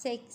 6,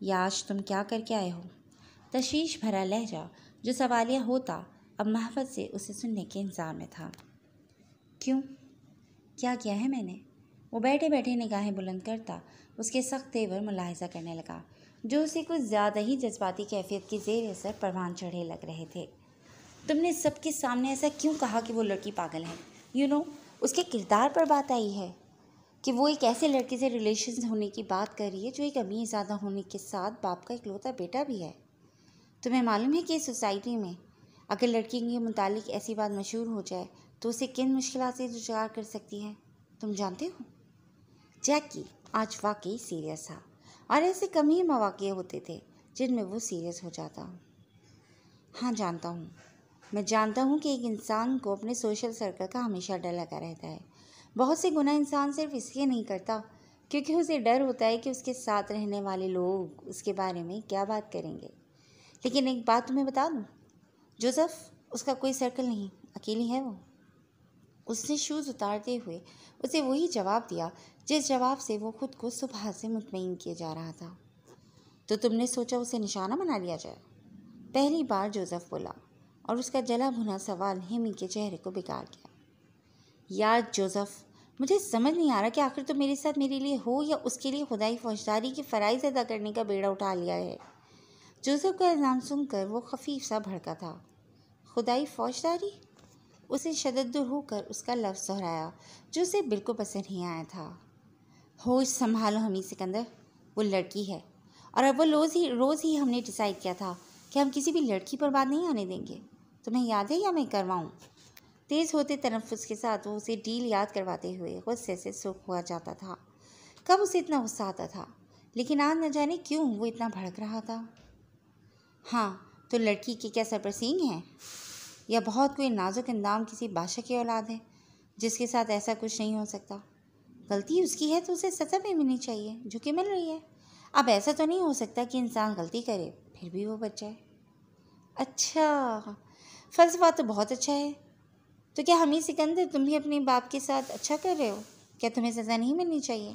یا آج تم کیا کر کے آئے ہو؟ تشویش بھرا لہجہ جو سوالیہ ہوتا اب محبت سے اسے سننے کے انتظار میں تھا۔ کیوں؟ کیا کیا ہے میں نے؟ وہ بیٹھے بیٹھے نگاہیں بلند کرتا اس کے سخت تیور ملاحظہ کرنے لگا، جو اسے کچھ زیادہ ہی جذباتی کیفیت کے زیر اثر پروان چڑھے لگ رہے تھے۔ تم نے سب کے سامنے ایسا کیوں کہا کہ وہ لڑکی پاگل ہے؟ اس کے کردار پر بات آئی ہے کہ وہ ایک ایسے لڑکے سے ریلیشنز ہونے کی بات کر رہی ہے جو ایک امیر زادہ ہونے کے ساتھ باپ کا اکلوتا بیٹا بھی ہے۔ تمہیں معلوم ہے کہ اس سوسائٹی میں اگر لڑکی کے متعلق ایسی بات مشہور ہو جائے تو اسے کن مشکلات سے دوچار کر سکتی ہے؟ تم جانتے ہو؟ جیکی آج واقعی سیریس تھا، اور ایسے کم ہی مواقع ہوتے تھے جن میں وہ سیریس ہو جاتا۔ ہاں جانتا ہوں، میں جانتا ہوں کہ ایک انسان کو اپنے سوشل سرکل کا ہمیشہ ڈر لگا رہتا ہے۔ بہت سے گناہ انسان صرف اس لیے نہیں کرتا کیونکہ اسے ڈر ہوتا ہے کہ اس کے ساتھ رہنے والے لوگ اس کے بارے میں کیا بات کریں گے۔ لیکن ایک بات تمہیں بتا دوں، جوزف اس کا کوئی سرکل نہیں، اکیلی ہے وہ۔ اس نے شوز اتارتے ہوئے اسے وہی جواب دیا جس جواب سے وہ خود کو صبح سے مطمئن کیے جا رہا تھا۔ تو تم نے سوچا اسے نشانہ بنا لیا جائے؟ پہلی بار جوزف بولا، اور اس کا جلا بھنا سوال ہیمی کے چہرے کو بگاڑ گیا۔ یار جوزف، مجھے سمجھ نہیں آ رہا کہ آخر تم میرے ساتھ میرے لیے ہو یا اس کے لیے خدائی فوجداری کے فرائض ادا کرنے کا بیڑا اٹھا لیا ہے۔ جوزف کا الزام سن کر وہ خفیف سا بھڑکا تھا۔ خدائی فوجداری؟ اسے شدت ہو کر اس کا لفظ دہرایا جو اسے بالکل پسند نہیں آیا تھا۔ ہوش سنبھالو حمید سکندر، وہ لڑکی ہے، اور اب وہ روز ہی ہم نے ڈیسائیڈ کیا تھا کہ ہم کسی بھی لڑکی پر بات نہیں آنے دیں گے۔ تمہیں یاد ہے یا میں کرواؤں؟ تیز ہوتے تنفس کے ساتھ وہ اسے ڈیل یاد کرواتے ہوئے غصے سے سرخ ہوا جاتا تھا۔ کب اسے اتنا غصہ آتا تھا، لیکن آج نہ جانے کیوں وہ اتنا بھڑک رہا تھا۔ ہاں تو لڑکی کے کیا سر پر سینگ ہیں، یا بہت کوئی نازک اندام کسی بادشاہ کی اولاد ہے جس کے ساتھ ایسا کچھ نہیں ہو سکتا؟ غلطی اس کی ہے تو اسے سزا بھی ملنی چاہیے، جو کہ مل رہی ہے۔ اب ایسا تو نہیں ہو سکتا کہ انسان غلطی کرے پھر بھی وہ بچ جائے۔ اچھا، فلسفہ تو بہت اچھا ہے۔ تو کیا حمید سکندر تم بھی اپنے باپ کے ساتھ اچھا کر رہے ہو؟ کیا تمہیں سزا نہیں ملنی چاہیے؟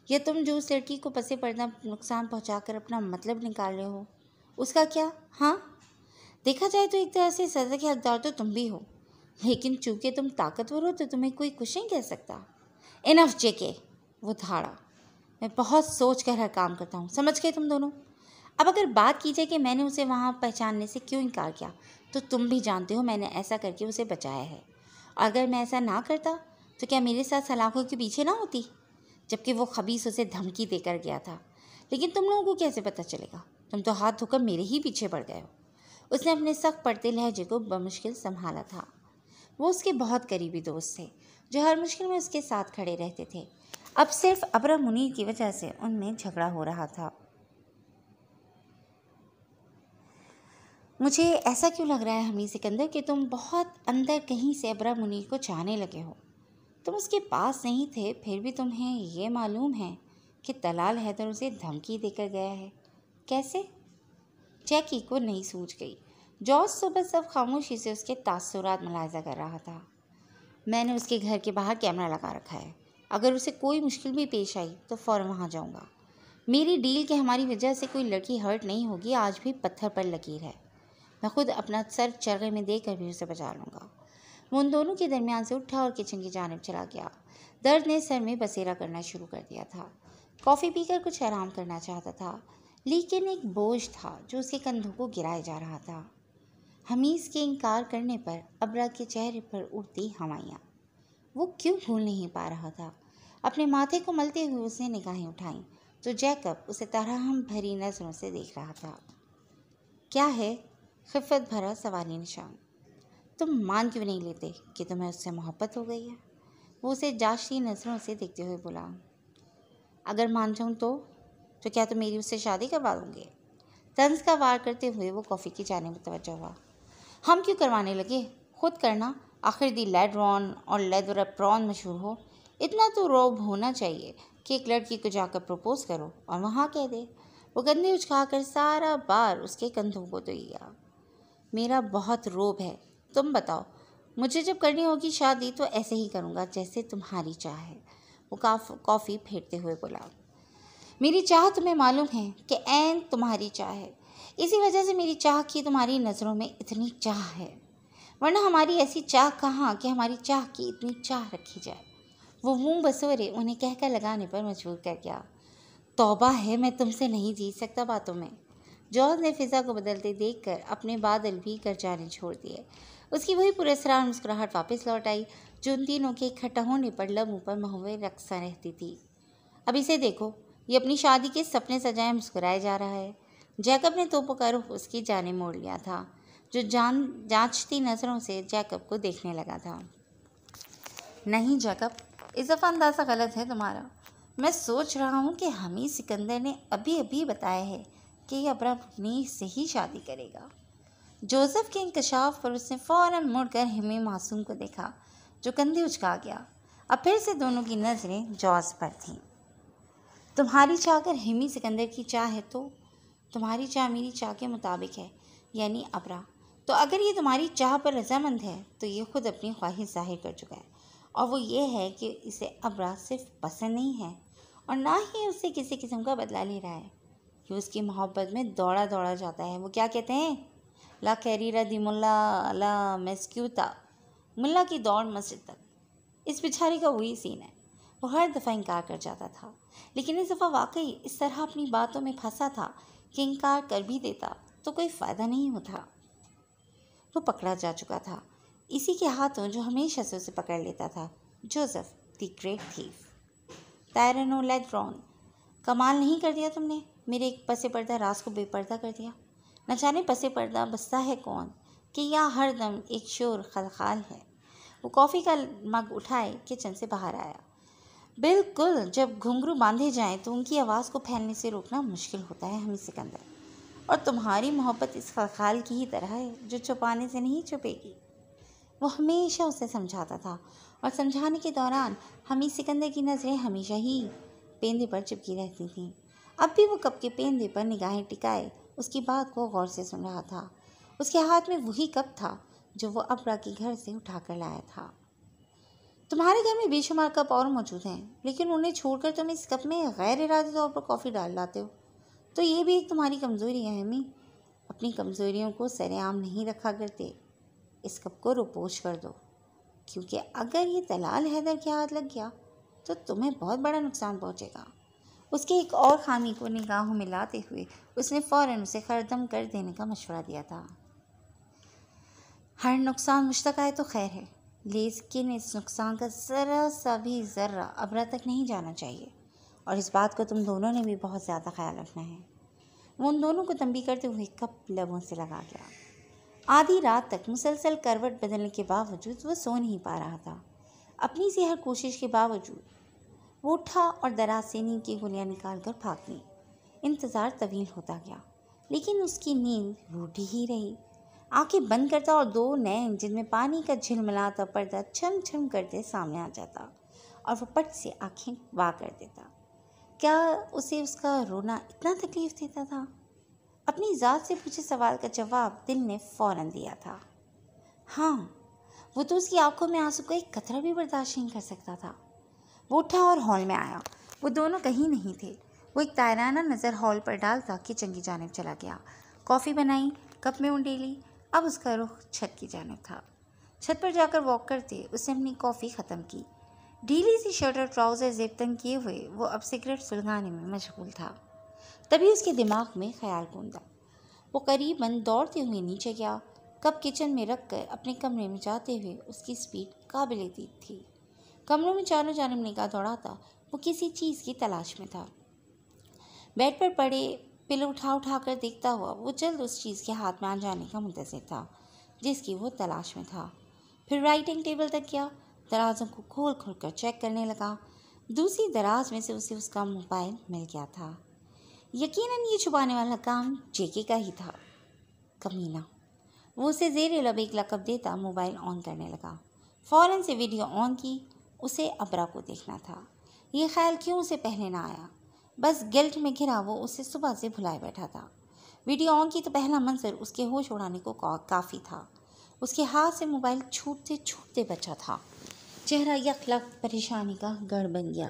یا تم جو اس لڑکی کو پس پردہ نقصان پہنچا کر اپنا مطلب نکال رہے ہو، اس کا کیا؟ ہاں، دیکھا جائے تو ایک طرح سے سزا کے حقدار تو تم بھی ہو، لیکن چونکہ تم طاقتور ہو تو تمہیں کوئی کچھ نہیں کہہ سکتا۔ انف جے کے، وہ دھاڑا، میں بہت سوچ کر ہر کام کرتا ہوں، سمجھ گئے تم دونوں؟ اب اگر بات کی جائے کہ میں نے اسے وہاں پہچاننے سے کیوں انکار کیا، تو تم بھی جانتے ہو میں نے ایسا کر کے اسے بچایا ہے، اور اگر میں ایسا نہ کرتا تو کیا میرے ساتھ سلاخوں کے پیچھے نہ ہوتی، جبکہ وہ خبیث اسے دھمکی دے کر گیا تھا۔ لیکن تم لوگوں کو کیسے پتہ چلے گا؟ تم تو ہاتھ دھو کر میرے ہی پیچھے پڑ گئے ہو۔ اس نے اپنے سخت پڑتے لہجے کو بمشکل سنبھالا تھا۔ وہ اس کے بہت قریبی دوست تھے جو ہر مشکل میں اس کے ساتھ کھڑے رہتے تھے۔ اب صرف ابرہ منیر کی وجہ سے ان میں جھگڑا ہو رہا تھا۔ مجھے ایسا کیوں لگ رہا ہے حمید سکندر کہ تم بہت اندر کہیں سے ابرہ منیر کو چاہنے لگے ہو۔ تم اس کے پاس نہیں تھے پھر بھی تمہیں یہ معلوم ہے کہ طلال حیدر اسے دھمکی دے کر گیا ہے۔ کیسے؟ جیکی کو نہیں سوجھ گئی۔ جارج صبح سب خاموشی سے اس کے تاثرات ملاحظہ کر رہا تھا۔ میں نے اس کے گھر کے باہر کیمرہ لگا رکھا ہے، اگر اسے کوئی مشکل بھی پیش آئی تو فوراً وہاں جاؤں گا۔ میری ڈیل کہ ہماری وجہ سے کوئی لڑکی ہرٹ نہیں ہوگی آج بھی پتھر پر لکیر ہے۔ میں خود اپنا سر چرغے میں دے کر بھی اسے بچا لوں گا۔ وہ ان دونوں کے درمیان سے اٹھا اور کچن کی جانب چلا گیا۔ درد نے سر میں بسیرا کرنا شروع کر دیا تھا۔ کافی پی کر کچھ آرام کرنا چاہتا تھا، لیکن ایک بوجھ تھا جو اس کے کندھوں کو گرائے جا رہا تھا۔ حمید کے انکار کرنے پر ابرہ کے چہرے پر اڑتی ہوائیاں وہ کیوں بھول نہیں پا رہا تھا۔ اپنے ماتھے کو ملتے ہوئے اس نے نگاہیں اٹھائیں تو جیکب اسے ترحم بھری نظروں سے دیکھ رہا تھا۔ کیا ہے؟ خفت بھرا سوالی نشان۔ تم مان کیوں نہیں لیتے کہ تمہیں اس سے محبت ہو گئی ہے؟ وہ اسے جاشتی نظروں سے دیکھتے ہوئے بولا۔ اگر مان جاؤں تو کیا تم میری اس سے شادی کروا دوں گے؟ طنز کا وار کرتے ہوئے وہ کافی کی جانب متوجہ ہوا۔ ہم کیوں کروانے لگے؟ خود کرنا، آخر دی لیڈرون اور لیدر پرون مشہور ہو۔ اتنا تو روب ہونا چاہیے کہ ایک لڑکی کو جا کر پروپوز کرو اور وہاں کہہ دے۔ وہ کندھے اچھا کر سارا بار اس کے کندھوں کو دیا۔ میرا بہت روب ہے، تم بتاؤ، مجھے جب کرنی ہوگی شادی تو ایسے ہی کروں گا جیسے تمہاری چاہ ہے۔ وہ کافی پھیرتے ہوئے بولا۔ میری چاہ تمہیں معلوم ہے کہ عین تمہاری چاہ ہے، اسی وجہ سے میری چاہ کی تمہاری نظروں میں اتنی چاہ ہے، ورنہ ہماری ایسی چاہ کہاں کہ ہماری چاہ کی اتنی چاہ رکھی جائے۔ وہ منہ بسورے انہیں کہہ کر لگانے پر مجبور کر گیا۔ توبہ ہے، میں تم سے نہیں جیت سکتا باتوں میں۔ جارج نے فضا کو بدلتے دیکھ کر اپنے بادل بھی گر جانے چھوڑ دیے۔ اس کی وہی پراسرار مسکراہٹ واپس لوٹ آئی جو ان تینوں کے اکٹھا ہونے پر لبوں پر محو رقصہ رہتی تھی۔ اب اسے دیکھو، یہ اپنی شادی کے سپنے سجائے مسکرائے جا رہا ہے۔ جیکب نے توپوں کا رخ اس کی جانب موڑ لیا تھا، جو جانچتی نظروں سے جیکب کو دیکھنے لگا تھا۔ نہیں جیکب، اس دفعہ اندازہ غلط ہے تمہارا۔ میں سوچ رہا ہوں کہ حمید سکندر نے ابھی بتایا ہے کہ یہ ابرا منیر سے ہی شادی کرے گا۔ جوزف کے انکشاف پر اس نے فوراً مڑ کر ہمی معصوم کو دیکھا جو کندھے اچکا گیا۔ اب پھر سے دونوں کی نظریں جوز پر تھیں۔ تمہاری چاہ اگر ہمی سکندر کی چاہ ہے تو تمہاری چاہ میری چاہ کے مطابق ہے، یعنی ابرا۔ تو اگر یہ تمہاری چاہ پر رضامند ہے تو یہ خود اپنی خواہش ظاہر کر چکا ہے، اور وہ یہ ہے کہ اسے ابرا صرف پسند نہیں ہے اور نہ ہی اس سے کسی قسم کا بدلہ لے رہا ہے۔ یہ اس کی محبت میں دوڑا جاتا ہے۔ وہ کیا کہتے ہیں، لا کیریرا دی ملا لا میسکیوتا، ملا کی دوڑ مسجد تک۔ اس بیچارے کا وہی سین ہے۔ وہ ہر دفعہ انکار کر جاتا تھا، لیکن اس دفعہ واقعی اس طرح اپنی باتوں میں پھنسا تھا کہ انکار کر بھی دیتا تو کوئی فائدہ نہیں ہوتا۔ وہ پکڑا جا چکا تھا، اسی کے ہاتھوں جو ہمیشہ سے اسے پکڑ لیتا تھا، جوزف دی گریٹ تھیف۔ تائرنو لیڈرون، کمال نہیں کر دیا تم نے، میرے ایک پس پردہ راز کو بے پردہ کر دیا۔ نہ جانے پس پردہ بستا ہے کون کہ یا ہر دم ایک شور خلخال ہے۔ وہ کافی کا مگ اٹھائے کچن سے باہر آیا۔ بالکل، جب گھنگرو باندھے جائیں تو ان کی آواز کو پھیلنے سے روکنا مشکل ہوتا ہے حمید سکندر، اور تمہاری محبت اس خلخال کی ہی طرح ہے جو چھپانے سے نہیں چھپے گی۔ وہ ہمیشہ اسے سمجھاتا تھا، اور سمجھانے کے دوران حمید سکندر کی نظریں ہمیشہ ہی پیندے پر چپکی رہتی تھیں۔ اب بھی وہ کپ کے پیندے پر نگاہیں ٹکائے اس کی بات کو غور سے سن رہا تھا۔ اس کے ہاتھ میں وہی کپ تھا جو وہ ابرا کے گھر سے اٹھا کر لایا تھا۔ تمہارے گھر میں بے شمار کپ اور موجود ہیں، لیکن انہیں چھوڑ کر تم اس کپ میں غیر ارادی طور پر کافی ڈال لاتے ہو، تو یہ بھی ایک تمہاری کمزوری ہے امی۔ اپنی کمزوریوں کو سر عام نہیں رکھا کرتے۔ اس کپ کو روپوش کر دو، کیونکہ اگر یہ طلال حیدر کے ہاتھ لگ گیا تو تمہیں بہت بڑا نقصان پہنچے گا۔ اس کے ایک اور خامی کو نگاہوں میں لاتے ہوئے اس نے فوراً اسے خردم کر دینے کا مشورہ دیا تھا۔ ہر نقصان مجھ تک آئے تو خیر ہے، لیکن اس نقصان کا ذرا سا بھی ذرہ ابرا تک نہیں جانا چاہیے، اور اس بات کو تم دونوں نے بھی بہت زیادہ خیال رکھنا ہے۔ وہ ان دونوں کو تنبیہ کرتے ہوئے کپ لبوں سے لگا گیا۔ آدھی رات تک مسلسل کروٹ بدلنے کے باوجود وہ سو نہیں پا رہا تھا۔ اپنی سی ہر کوشش کے باوجود وہ اٹھا اور دراز سے نیند کی گولیاں نکال کر پھانک لیں۔ انتظار طویل ہوتا گیا، لیکن اس کی نیند روٹی ہی رہی۔ آنکھیں بند کرتا اور دو نین جن میں پانی کا جھلملاتا پردہ چھم چھم کرتے سامنے آ جاتا، اور وہ پٹ سے آنکھیں وا کر دیتا۔ کیا اسے اس کا رونا اتنا تکلیف دیتا تھا؟ اپنی ذات سے پوچھے سوال کا جواب دل نے فوراً دیا تھا۔ ہاں، وہ تو اس کی آنکھوں میں آنسو کا ایک قطرہ بھی برداشت نہیں کر سکتا تھا۔ وہ اٹھا اور ہال میں آیا۔ وہ دونوں کہیں نہیں تھے۔ وہ ایک تائرانہ نظر ہال پر ڈالتا کچن کی جانب چلا گیا۔ کافی بنائی، کپ میں انڈیلی، اب اس کا رخ چھت کی جانب تھا۔ چھت پر جا کر واک کرتے اس نے اپنی کافی ختم کی۔ ڈھیلی سی شرٹ اور ٹراؤزر زیب تنگ کیے ہوئے وہ اب سگریٹ سلگانے میں مشغول تھا۔ تبھی اس کے دماغ میں خیال گوندا۔ وہ قریباً دوڑتے ہوئے نیچے گیا۔ کپ کچن میں رکھ کر اپنے کمرے میں جاتے ہوئے اس کی سپیڈ قابل دید تھی۔ کمروں میں چاروں جانب نگاہ دوڑاتا وہ کسی چیز کی تلاش میں تھا۔ بیڈ پر پڑے پلو اٹھا کر دیکھتا ہوا وہ جلد اس چیز کے ہاتھ میں آ جانے کا منتظر تھا جس کی وہ تلاش میں تھا۔ پھر رائٹنگ ٹیبل تک گیا، درازوں کو کھول کر چیک کرنے لگا۔ دوسری دراز میں سے اسے اس کا موبائل مل گیا تھا۔ یقیناً یہ چھپانے والا کام جیکے کا ہی تھا۔ کمینہ، وہ اسے زیر لب ایک لقب دیتا موبائل آن کرنے لگا۔ فوراً سے ویڈیو آن کی۔ اسے ابرا کو دیکھنا تھا۔ یہ خیال کیوں اسے پہلے نہ آیا؟ بس گلٹ میں گھرا وہ اسے صبح سے بھلائے بیٹھا تھا۔ ویڈیو آن کی تو پہلا منظر اس کے ہوش اڑانے کو کافی تھا۔ اس کے ہاتھ سے موبائل چھوٹتے بچا تھا۔ چہرہ یک لخت پریشانی کا گڑھ بن گیا۔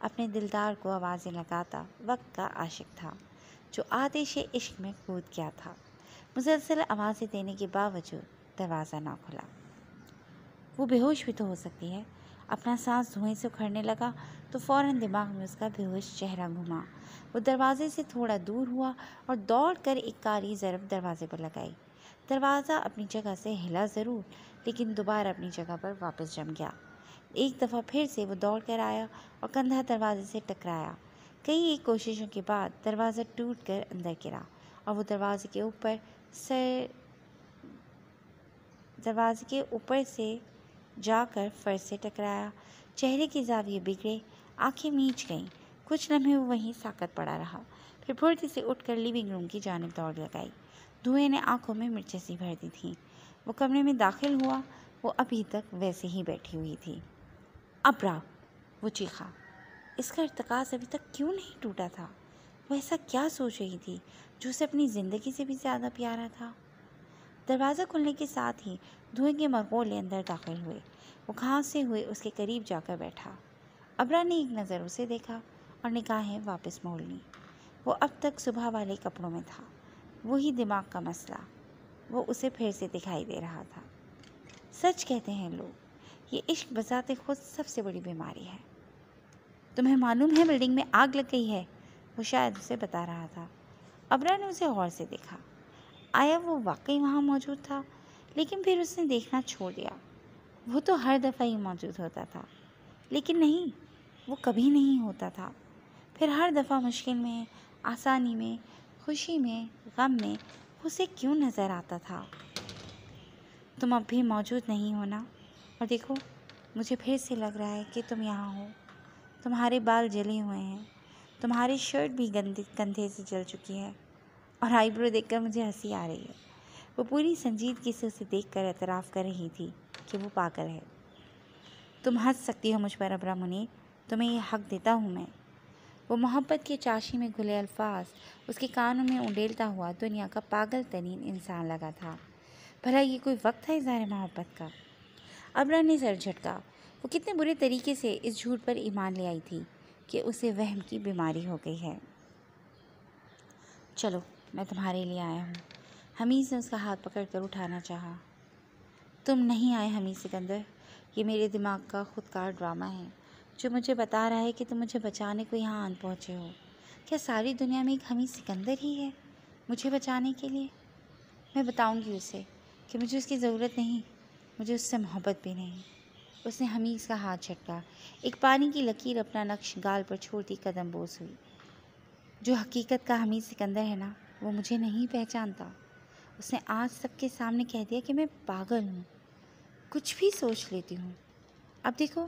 اپنے دلدار کو آوازیں لگاتا وقت کا عاشق تھا جو آتش عشق میں کود گیا تھا۔ مسلسل آوازیں دینے کے باوجود دروازہ نہ کھلا۔ وہ بے ہوش بھی تو ہو سکتی ہے۔ اپنا سانس دھوئیں سے اکھڑنے لگا تو فوراً دماغ میں اس کا بے ہوش چہرہ گھما۔ وہ دروازے سے تھوڑا دور ہوا اور دوڑ کر ایک کاری ضرب دروازے پر لگائی۔ دروازہ اپنی جگہ سے ہلا ضرور لیکن دوبارہ اپنی جگہ پر واپس جم گیا۔ ایک دفعہ پھر سے وہ دوڑ کر آیا اور کندھا دروازے سے ٹکرایا۔ کئی ایک کوششوں کے بعد دروازہ ٹوٹ کر اندر گرا اور وہ دروازے کے اوپر سے جا کر فرش سے ٹکرایا۔ چہرے کے زاویے بگڑے، آنکھیں میچ گئیں۔ کچھ لمحے وہ وہیں ساکت پڑا رہا، پھر پھرتی سے اٹھ کر لیونگ روم کی جانب دوڑ لگائی۔ دھوئیں نے آنکھوں میں مرچیں سی بھر دی تھیں۔ وہ کمرے میں داخل ہوا، وہ ابھی تک ویسے ہی بیٹھی ہوئی تھی۔ ابرا، وہ چیخا۔ اس کا ارتکاز ابھی تک کیوں نہیں ٹوٹا تھا؟ وہ ایسا کیا سوچ رہی تھی جو اسے اپنی زندگی سے بھی زیادہ پیارا تھا؟ دروازہ کھلنے کے ساتھ ہی دھوئیں کے مرغولے اندر داخل ہوئے۔ وہ کھانستے ہوئے اس کے قریب جا کر بیٹھا۔ ابرا نے ایک نظر اسے دیکھا اور نگاہیں واپس موڑ لیں۔ وہ اب تک صبح والے کپڑوں میں تھا، وہی دماغ کا مسئلہ وہ اسے پھر سے دکھائی دے رہا تھا۔ سچ کہتے ہیں لوگ، یہ عشق بذات خود سب سے بڑی بیماری ہے۔ تمہیں معلوم ہے بلڈنگ میں آگ لگ گئی ہے، وہ شاید اسے بتا رہا تھا۔ ابرا نے اسے غور سے دیکھا۔ آیا وہ واقعی وہاں موجود تھا؟ لیکن پھر اس نے دیکھنا چھوڑ دیا۔ وہ تو ہر دفعہ ہی موجود ہوتا تھا، لیکن نہیں، وہ کبھی نہیں ہوتا تھا۔ پھر ہر دفعہ مشکل میں، آسانی میں، خوشی میں، غم میں اسے کیوں نظر آتا تھا؟ تم اب بھی موجود نہیں ہو نا؟ اور دیکھو، مجھے پھر سے لگ رہا ہے کہ تم یہاں ہو۔ تمہارے بال جلے ہوئے ہیں، تمہاری شرٹ بھی کندھے سے جل چکی ہے، اور آئی برو دیکھ کر مجھے ہنسی آ رہی ہے۔ وہ پوری سنجیدگی سے اسے دیکھ کر اعتراف کر رہی تھی کہ وہ پاگل ہے۔ تم ہنس سکتی ہو مجھ پر ابرا منیر، تمہیں یہ حق دیتا ہوں میں۔ وہ محبت کے چاشنی میں گھلے الفاظ اس کے کانوں میں انڈیلتا ہوا دنیا کا پاگل ترین انسان لگا تھا۔ بھلا یہ کوئی وقت تھا اظہار محبت کا؟ ابرا نے سر جھٹکا۔ وہ کتنے برے طریقے سے اس جھوٹ پر ایمان لے آئی تھی کہ اسے وہم کی بیماری ہو گئی ہے۔ چلو، میں تمہارے لیے آیا ہوں۔ حمید نے اس کا ہاتھ پکڑ کر اٹھانا چاہا۔ تم نہیں آئے حمید سکندر، یہ میرے دماغ کا خودکار ڈرامہ ہے جو مجھے بتا رہا ہے کہ تم مجھے بچانے کو یہاں آن پہنچے ہو۔ کیا ساری دنیا میں ایک حمید سکندر ہی ہے مجھے بچانے کے لیے؟ میں بتاؤں گی اسے کہ مجھے اس کی ضرورت نہیں، مجھے اس سے محبت بھی نہیں۔ اس نے حمید کا ہاتھ جھٹکا۔ ایک پانی کی لکیر اپنا نقش گال پر چھوڑتی قدم بوس ہوئی۔ جو حقیقت کا حمید سکندر ہے نا، وہ مجھے نہیں پہچانتا۔ اس نے آج سب کے سامنے کہہ دیا کہ میں پاگل ہوں، کچھ بھی سوچ لیتی ہوں۔ اب دیکھو،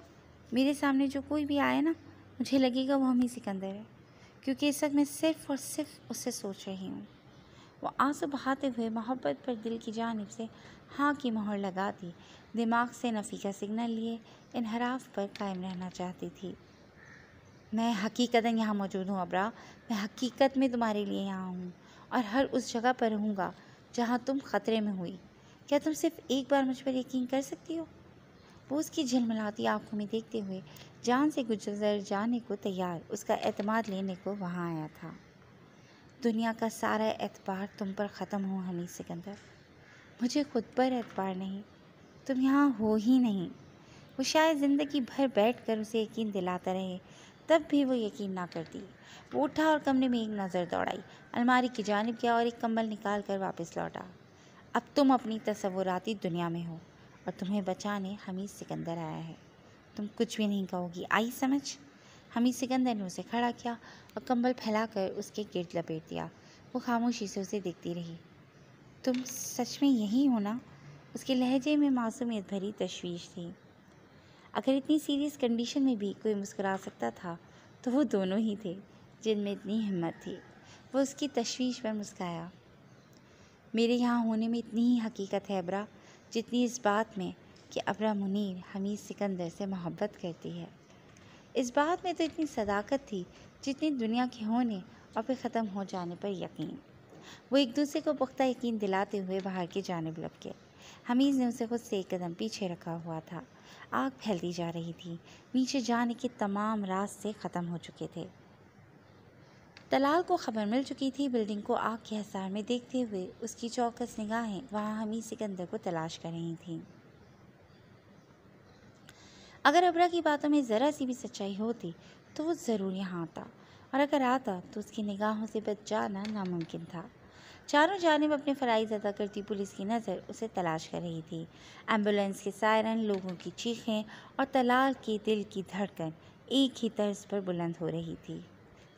میرے سامنے جو کوئی بھی آئے نا، مجھے لگے گا وہ حمید سکندر ہے، کیونکہ اس وقت میں صرف اور صرف اس سے سوچ رہی ہوں۔ وہ آنسو بہاتے ہوئے محبت پر دل کی جانب سے ہاں کی مہر لگاتی، دماغ سے نفی کا سگنل لیے انحراف پر قائم رہنا چاہتی تھی۔ میں حقیقتاً یہاں موجود ہوں ابرا، میں حقیقت میں تمہارے لیے یہاں ہوں، اور ہر اس جگہ پر رہوں گا جہاں تم خطرے میں ہوئی۔ کیا تم صرف ایک بار مجھ پر یقین کر سکتی ہو؟ وہ اس کی جھلملاتی آنکھوں میں دیکھتے ہوئے جان سے گزر جانے کو تیار اس کا اعتماد لینے کو وہاں آیا تھا۔ دنیا کا سارا اعتبار تم پر ختم ہو حمید سکندر، مجھے خود پر اعتبار نہیں، تم یہاں ہو ہی نہیں۔ وہ شاید زندگی بھر بیٹھ کر اسے یقین دلاتا رہے، تب بھی وہ یقین نہ کرتی۔ وہ اٹھا اور کمرے میں ایک نظر دوڑائی، الماری کی جانب گیا اور ایک کمبل نکال کر واپس لوٹا۔ اب تم اپنی تصوراتی دنیا میں ہو اور تمہیں بچانے حمید سکندر آیا ہے۔ تم کچھ بھی نہیں کہو گی، آئی سمجھ؟ حمید سکندر نے اسے کھڑا کیا اور کمبل پھیلا کر اس کے گرد لپیٹ دیا۔ وہ خاموشی سے اسے دیکھتی رہی۔ تم سچ میں یہی ہو نا؟ اس کے لہجے میں معصومیت بھری تشویش تھی۔ اگر اتنی سیریس کنڈیشن میں بھی کوئی مسکرا سکتا تھا تو وہ دونوں ہی تھے جن میں اتنی ہمت تھی۔ وہ اس کی تشویش پر مسکرایا۔ میرے یہاں ہونے میں اتنی ہی حقیقت ہے ابرا، جتنی اس بات میں کہ ابرا منیر حمید سکندر سے محبت کرتی ہے۔ اس بات میں تو اتنی صداقت تھی جتنی دنیا کے ہونے اور پھر ختم ہو جانے پر یقین۔ وہ ایک دوسرے کو پختہ یقین دلاتے ہوئے باہر کی جانب لپکے۔ حمید نے اسے خود سے ایک قدم پیچھے رکھا ہوا تھا۔ آگ پھیلتی جا رہی تھی۔ نیچے جانے کے تمام راستے ختم ہو چکے تھے۔ طلال کو خبر مل چکی تھی۔ بلڈنگ کو آگ کے حصار میں دیکھتے ہوئے اس کی چوکس نگاہیں وہاں حمید سکندر کو تلاش کر رہی تھیں۔ اگر ابرا کی باتوں میں ذرا سی بھی سچائی ہوتی تو وہ ضرور یہاں آتا، اور اگر آتا تو اس کی نگاہوں سے بچ جانا ناممکن تھا۔ چاروں جانب اپنے فرائض ادا کرتی پولیس کی نظر اسے تلاش کر رہی تھی۔ ایمبولینس کے سائرن، لوگوں کی چیخیں اور طلال کے دل کی دھڑکن ایک ہی طرز پر بلند ہو رہی تھی۔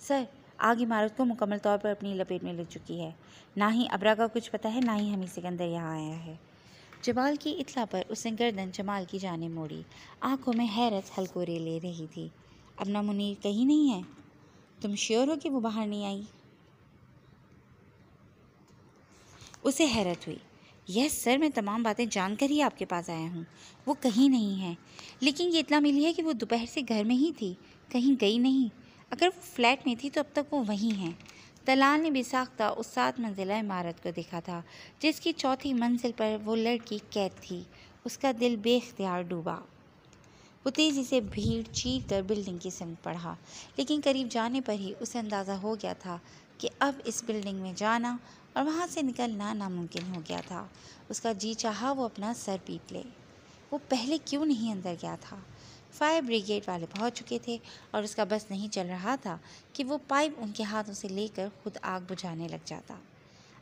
سر، آگ عمارت کو مکمل طور پر اپنی لپیٹ میں لے چکی ہے۔ نہ ہی ابرا کا کچھ پتہ ہے، نہ ہی حمید سکندر یہاں آیا ہے۔ جمال کی اطلاع پر اس نے گردن جمال کی جانب موڑی، آنکھوں میں حیرت ہلکورے لے رہی تھی۔ اپنا منیر کہیں نہیں ہے؟ تم شیور ہو کہ وہ باہر نہیں آئی؟ اسے حیرت ہوئی۔ یس سر، میں تمام باتیں جان کر ہی آپ کے پاس آیا ہوں۔ وہ کہیں نہیں ہے، لیکن یہ اطلاع ملی ہے کہ وہ دوپہر سے گھر میں ہی تھی، کہیں گئی نہیں۔ اگر وہ فلیٹ میں تھی تو اب تک وہ وہیں ہیں۔ طلال نے بے ساختہ اس 7 منزلہ عمارت کو دیکھا تھا جس کی 4تھی منزل پر وہ لڑکی قید تھی۔ اس کا دل بے اختیار ڈوبا۔ وہ تیزی سے بھیڑ چیر کر بلڈنگ کی سمت بڑھا، لیکن قریب جانے پر ہی اسے اندازہ ہو گیا تھا کہ اب اس بلڈنگ میں جانا اور وہاں سے نکلنا ناممکن ہو گیا تھا۔ اس کا جی چاہا وہ اپنا سر پیٹ لے۔ وہ پہلے کیوں نہیں اندر گیا تھا؟ فائر بریگیڈ والے پہنچ چکے تھے اور اس کا بس نہیں چل رہا تھا کہ وہ پائپ ان کے ہاتھوں سے لے کر خود آگ بجھانے لگ جاتا۔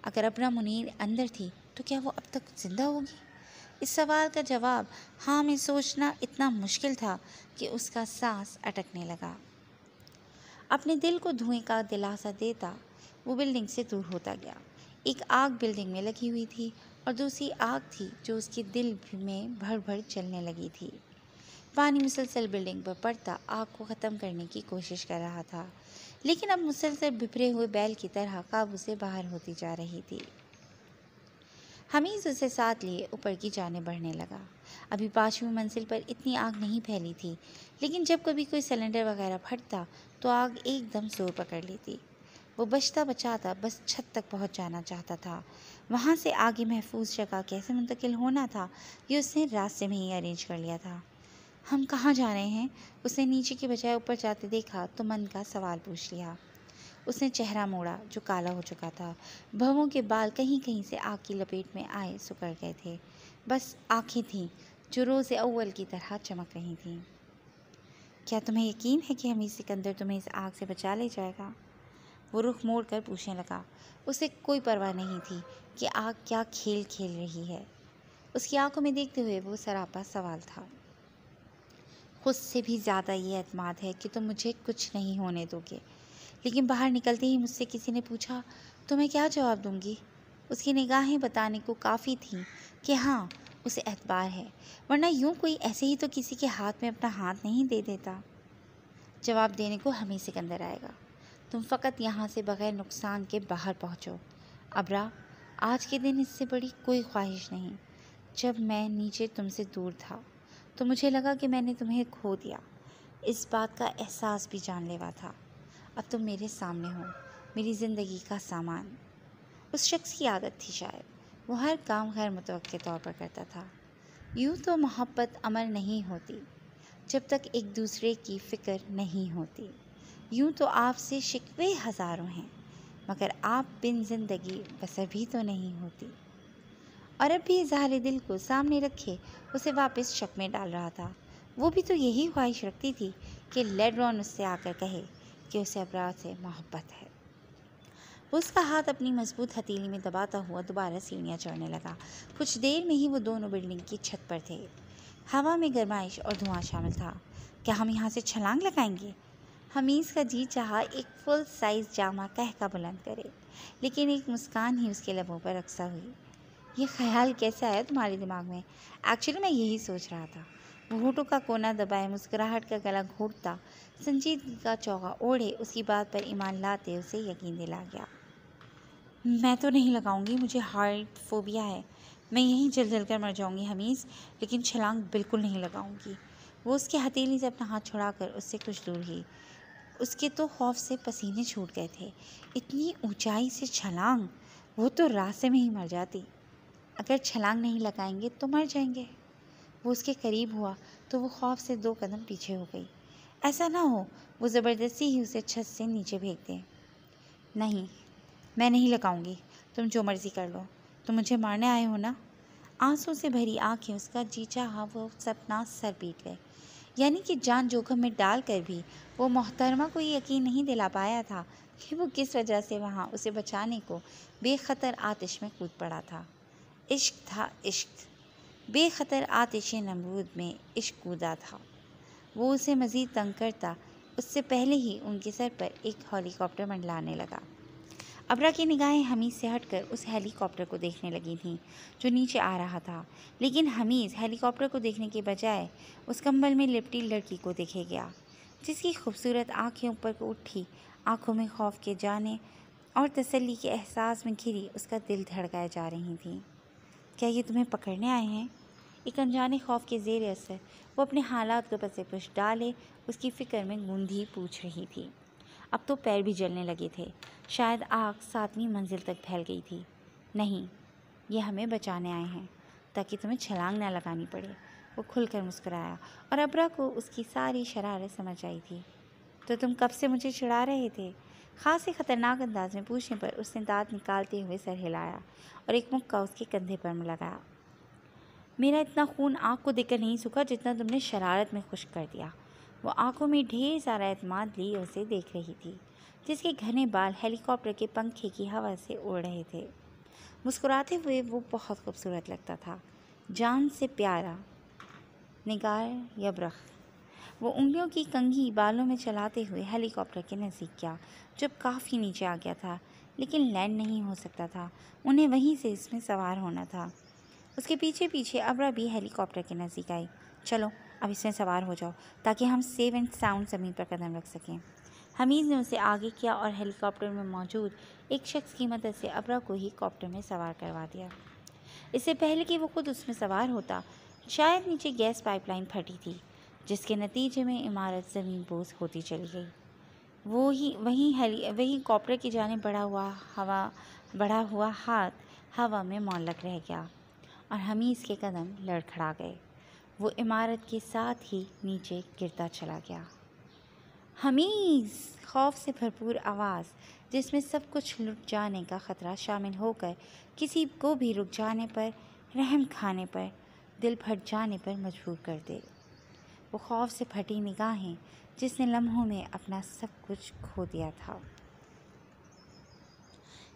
اگر ابرا منیر اندر تھی تو کیا وہ اب تک زندہ ہوگی؟ اس سوال کا جواب ہاں میں سوچنا اتنا مشکل تھا کہ اس کا سانس اٹکنے لگا۔ اپنے دل کو دھوئیں کا دلاسا دیتا وہ بلڈنگ سے دور ہوتا گیا۔ ایک آگ بلڈنگ میں لگی ہوئی تھی اور دوسری آگ تھی جو اس کے دل میں بھڑ بھڑ چلنے لگی تھی۔ پانی مسلسل بلڈنگ پر پڑتا آگ کو ختم کرنے کی کوشش کر رہا تھا، لیکن اب مسلسل بپھرے ہوئے بیل کی طرح قابو سے باہر ہوتی جا رہی تھی۔ حمید اسے ساتھ لیے اوپر کی جانب بڑھنے لگا۔ ابھی 5ویں منزل پر اتنی آگ نہیں پھیلی تھی، لیکن جب کبھی کوئی سلنڈر وغیرہ پھٹتا تو آگ ایک دم زور پکڑ لیتی۔ وہ بچتا بچاتا بس چھت تک پہنچ جانا چاہتا تھا۔ وہاں سے آگے محفوظ جگہ کیسے منتقل ہونا تھا یہ اس نے راستے میں ہی ارینج کر لیا تھا۔ ہم کہاں جا رہے ہیں؟ اس نے نیچے کے بجائے اوپر جاتے دیکھا تو من کا سوال پوچھ لیا۔ اس نے چہرہ موڑا جو کالا ہو چکا تھا۔ بھووں کے بال کہیں کہیں سے آگ کی لپیٹ میں آئے سکڑ گئے تھے۔ بس آنکھیں تھیں جو روز اول کی طرح چمک رہی تھیں۔ کیا تمہیں یقین ہے کہ حمید سکندر تمہیں اس آگ سے بچا لے جائے گا؟ وہ رخ موڑ کر پوچھنے لگا۔ اسے کوئی پرواہ نہیں تھی کہ آگ کیا کھیل کھیل رہی ہے۔ اس کی آنکھوں میں دیکھتے ہوئے وہ سراپا سوال تھا۔ خود سے بھی زیادہ یہ اعتماد ہے کہ تم مجھے کچھ نہیں ہونے دو گے۔ لیکن باہر نکلتے ہی مجھ سے کسی نے پوچھا تو میں کیا جواب دوں گی؟ اس کی نگاہیں بتانے کو کافی تھیں کہ ہاں اسے اعتبار ہے، ورنہ یوں کوئی ایسے ہی تو کسی کے ہاتھ میں اپنا ہاتھ نہیں دے دیتا۔ جواب دینے کو حمید سکندر آئے گا۔ تم فقط یہاں سے بغیر نقصان کے باہر پہنچو۔ ابرا، آج کے دن اس سے بڑی کوئی خواہش نہیں۔ جب میں نیچے تم سے دور تھا تو مجھے لگا کہ میں نے تمہیں کھو دیا۔ اس بات کا احساس بھی جان لیوا تھا۔ اب تم میرے سامنے ہو، میری زندگی کا سامان۔ اس شخص کی عادت تھی شاید، وہ ہر کام غیر متوقع طور پر کرتا تھا۔ یوں تو محبت امر نہیں ہوتی جب تک ایک دوسرے کی فکر نہیں ہوتی۔ یوں تو آپ سے شکوے ہزاروں ہیں، مگر آپ بن زندگی بسر بھی تو نہیں ہوتی۔ اور اب بھی اظہار دل کو سامنے رکھے اسے واپس شک میں ڈال رہا تھا۔ وہ بھی تو یہی خواہش رکھتی تھی کہ لیڈرون اس سے آ کر کہے کہ اسے ابرار سے محبت ہے۔ وہ اس کا ہاتھ اپنی مضبوط ہتھیلی میں دباتا ہوا دوبارہ سیڑھیاں چڑھنے لگا۔ کچھ دیر میں ہی وہ دونوں بلڈنگ کی چھت پر تھے۔ ہوا میں گرمائش اور دھواں شامل تھا۔ کیا ہم یہاں سے چھلانگ لگائیں گے؟ حمید کا جی چاہا ایک فل سائز جامہ کہہ بلند کرے، لیکن ایک مسکان ہی اس کے لبوں پر رقصہ ہوئی۔ یہ خیال کیسے آیا تمہارے دماغ میں؟ ایکچولی میں یہی سوچ رہا تھا۔ وہ ہونٹوں کا کونا دبائے مسکراہٹ کا گلا گھونٹتا سنجیدگی کا چوغا اوڑھے اس کی بات پر ایمان لاتے اسے یقین دلا گیا۔ میں تو نہیں لگاؤں گی، مجھے ہائٹ فوبیا ہے۔ میں یہیں جل جل کر مر جاؤں گی حمید، لیکن چھلانگ بالکل نہیں لگاؤں گی۔ وہ اس کے ہتھیلی سے اپنا ہاتھ چھڑا کر اس سے کچھ دور ہی۔ اس کے تو خوف سے پسینے چھوٹ گئے تھے۔ اتنی اونچائی سے چھلانگ! وہ تو راستے میں ہی مر جاتی۔ اگر چھلانگ نہیں لگائیں گے تو مر جائیں گے۔ وہ اس کے قریب ہوا تو وہ خوف سے 2 قدم پیچھے ہو گئی۔ ایسا نہ ہو وہ زبردستی ہی اسے چھت سے نیچے پھینک دیں۔ نہیں، میں نہیں لگاؤں گی، تم جو مرضی کر لو، تم مجھے مارنے آئے ہو نا؟ آنسوں سے بھری آنکھیں اس کا جی چاہا وہ سپنا سر پیٹ گئے۔ یعنی کہ جان جوخم میں ڈال کر بھی وہ محترمہ کو یہ یقین نہیں دلا پایا تھا کہ وہ کس وجہ سے وہاں اسے بچانے کو بے خطر آتش میں کود پڑا تھا۔ عشق تھا، عشق، بے خطر آتش نمرود میں عشق کودا تھا۔ وہ اسے مزید تنگ کرتا اس سے پہلے ہی ان کے سر پر ایک ہیلی کاپٹر منڈلانے لگا۔ ابرا کی نگاہیں حمید سے ہٹ کر اس ہیلی کاپٹر کو دیکھنے لگی تھیں جو نیچے آ رہا تھا، لیکن حمید ہیلی کاپٹر کو دیکھنے کے بجائے اس کمبل میں لپٹی لڑکی کو دیکھے گیا جس کی خوبصورت آنکھیں اوپر کو اٹھی آنکھوں میں خوف کے جانے اور تسلی کے احساس میں گھری اس کا دل دھڑکائے جا رہی تھیں۔ کیا یہ تمہیں پکڑنے آئے ہیں؟ ایک انجانے خوف کے زیر اثر وہ اپنے حالات کو پس پش ڈالے اس کی فکر میں گوندھی پوچھ رہی تھی۔ اب تو پیر بھی جلنے لگے تھے، شاید آگ 7ویں منزل تک پھیل گئی تھی۔ نہیں، یہ ہمیں بچانے آئے ہیں تاکہ تمہیں چھلانگ نہ لگانی پڑے۔ وہ کھل کر مسکرایا اور ابرا کو اس کی ساری شرارت سمجھ آئی تھی۔ تو تم کب سے مجھے چڑھا رہے تھے؟ خاصی خطرناک انداز میں پوچھنے پر اس نے دانت نکالتے ہوئے سر ہلایا اور ایک مکہ اس کے کندھے پر لگایا۔ میرا اتنا خون آنکھ کو دیکھ کر نہیں سوکھا جتنا تم نے شرارت میں خشک کر دیا۔ وہ آنکھوں میں ڈھیر سارا اعتماد لیے اسے دیکھ رہی تھی جس کے گھنے بال ہیلی کاپٹر کے پنکھے کی ہوا سے اڑ رہے تھے۔ مسکراتے ہوئے وہ بہت خوبصورت لگتا تھا، جان سے پیارا، نگار یبرخ۔ وہ انگلیوں کی کنگھی بالوں میں چلاتے ہوئے ہیلی کاپٹر کے نزدیک گیا جو اب کافی نیچے آ گیا تھا، لیکن لینڈ نہیں ہو سکتا تھا، انہیں وہیں سے اس میں سوار ہونا تھا۔ اس کے پیچھے پیچھے ابرا بھی ہیلی کاپٹر کے نزدیک آئی۔ چلو اب اس میں سوار ہو جاؤ تاکہ ہم سیف اینڈ ساؤنڈ زمین پر قدم رکھ سکیں۔ حمید نے اسے آگے کیا اور ہیلی کاپٹر میں موجود ایک شخص کی مدد سے ابرا کو ہی کاپٹر میں سوار کروا دیا۔ اس سے پہلے کہ وہ خود اس میں سوار ہوتا، شاید نیچے گیس پائپ لائن پھٹی تھی جس کے نتیجے میں عمارت زمین بوس ہوتی چلی گئی۔ وہی کاپٹر کی جانب بڑھا ہوا ہاتھ ہوا میں معلق رہ گیا اور حمید کے قدم لڑکھڑا گئے۔ وہ عمارت کے ساتھ ہی نیچے گرتا چلا گیا۔ حمید! خوف سے بھرپور آواز جس میں سب کچھ لٹ جانے کا خطرہ شامل ہو کر کسی کو بھی رک جانے پر، رحم کھانے پر، دل پھٹ جانے پر مجبور کر دے۔ وہ خوف سے پھٹی نگاہیں جس نے لمحوں میں اپنا سب کچھ کھو دیا تھا۔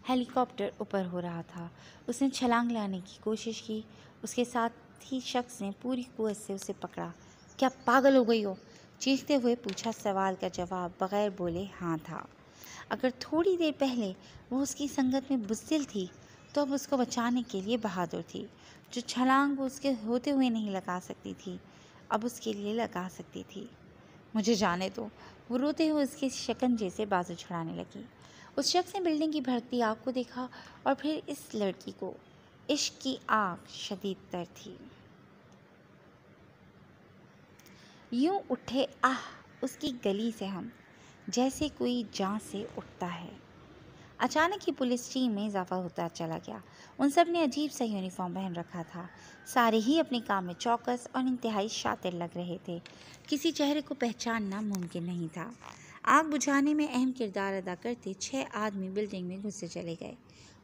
ہیلی کاپٹر اوپر ہو رہا تھا۔ اس نے چھلانگ لانے کی کوشش کی، اس کے ساتھی شخص نے پوری قوت سے اسے پکڑا۔ کیا پاگل ہو گئی ہو؟ چیختے ہوئے پوچھا۔ سوال کا جواب بغیر بولے ہاں تھا۔ اگر تھوڑی دیر پہلے وہ اس کی سنگت میں بزدل تھی تو اب اس کو بچانے کے لیے بہادر تھی۔ جو چھلانگ وہ اس کے ہوتے ہوئے نہیں لگا سکتی تھی اب اس کے لیے لگا سکتی تھی۔ مجھے جانے دو، وہ روتے ہوئے اس کے شکنجے سے بازو چھڑانے لگی۔ اس شخص نے بلڈنگ کی بھڑکتی آگ کو دیکھا اور پھر اس لڑکی کو۔ عشق کی آگ شدید تر تھی۔ یوں اٹھے آہ اس کی گلی سے ہم، جیسے کوئی جاں سے اٹھتا ہے۔ اچانک ہی پولیس ٹیم میں اضافہ ہوتا چلا گیا۔ ان سب نے عجیب سا یونیفارم پہن رکھا تھا۔ سارے ہی اپنے کام میں چوکس اور انتہائی شاطر لگ رہے تھے۔ کسی چہرے کو پہچاننا ممکن نہیں تھا۔ آگ بجھانے میں اہم کردار ادا کرتے 6 آدمی بلڈنگ میں گھسے چلے گئے۔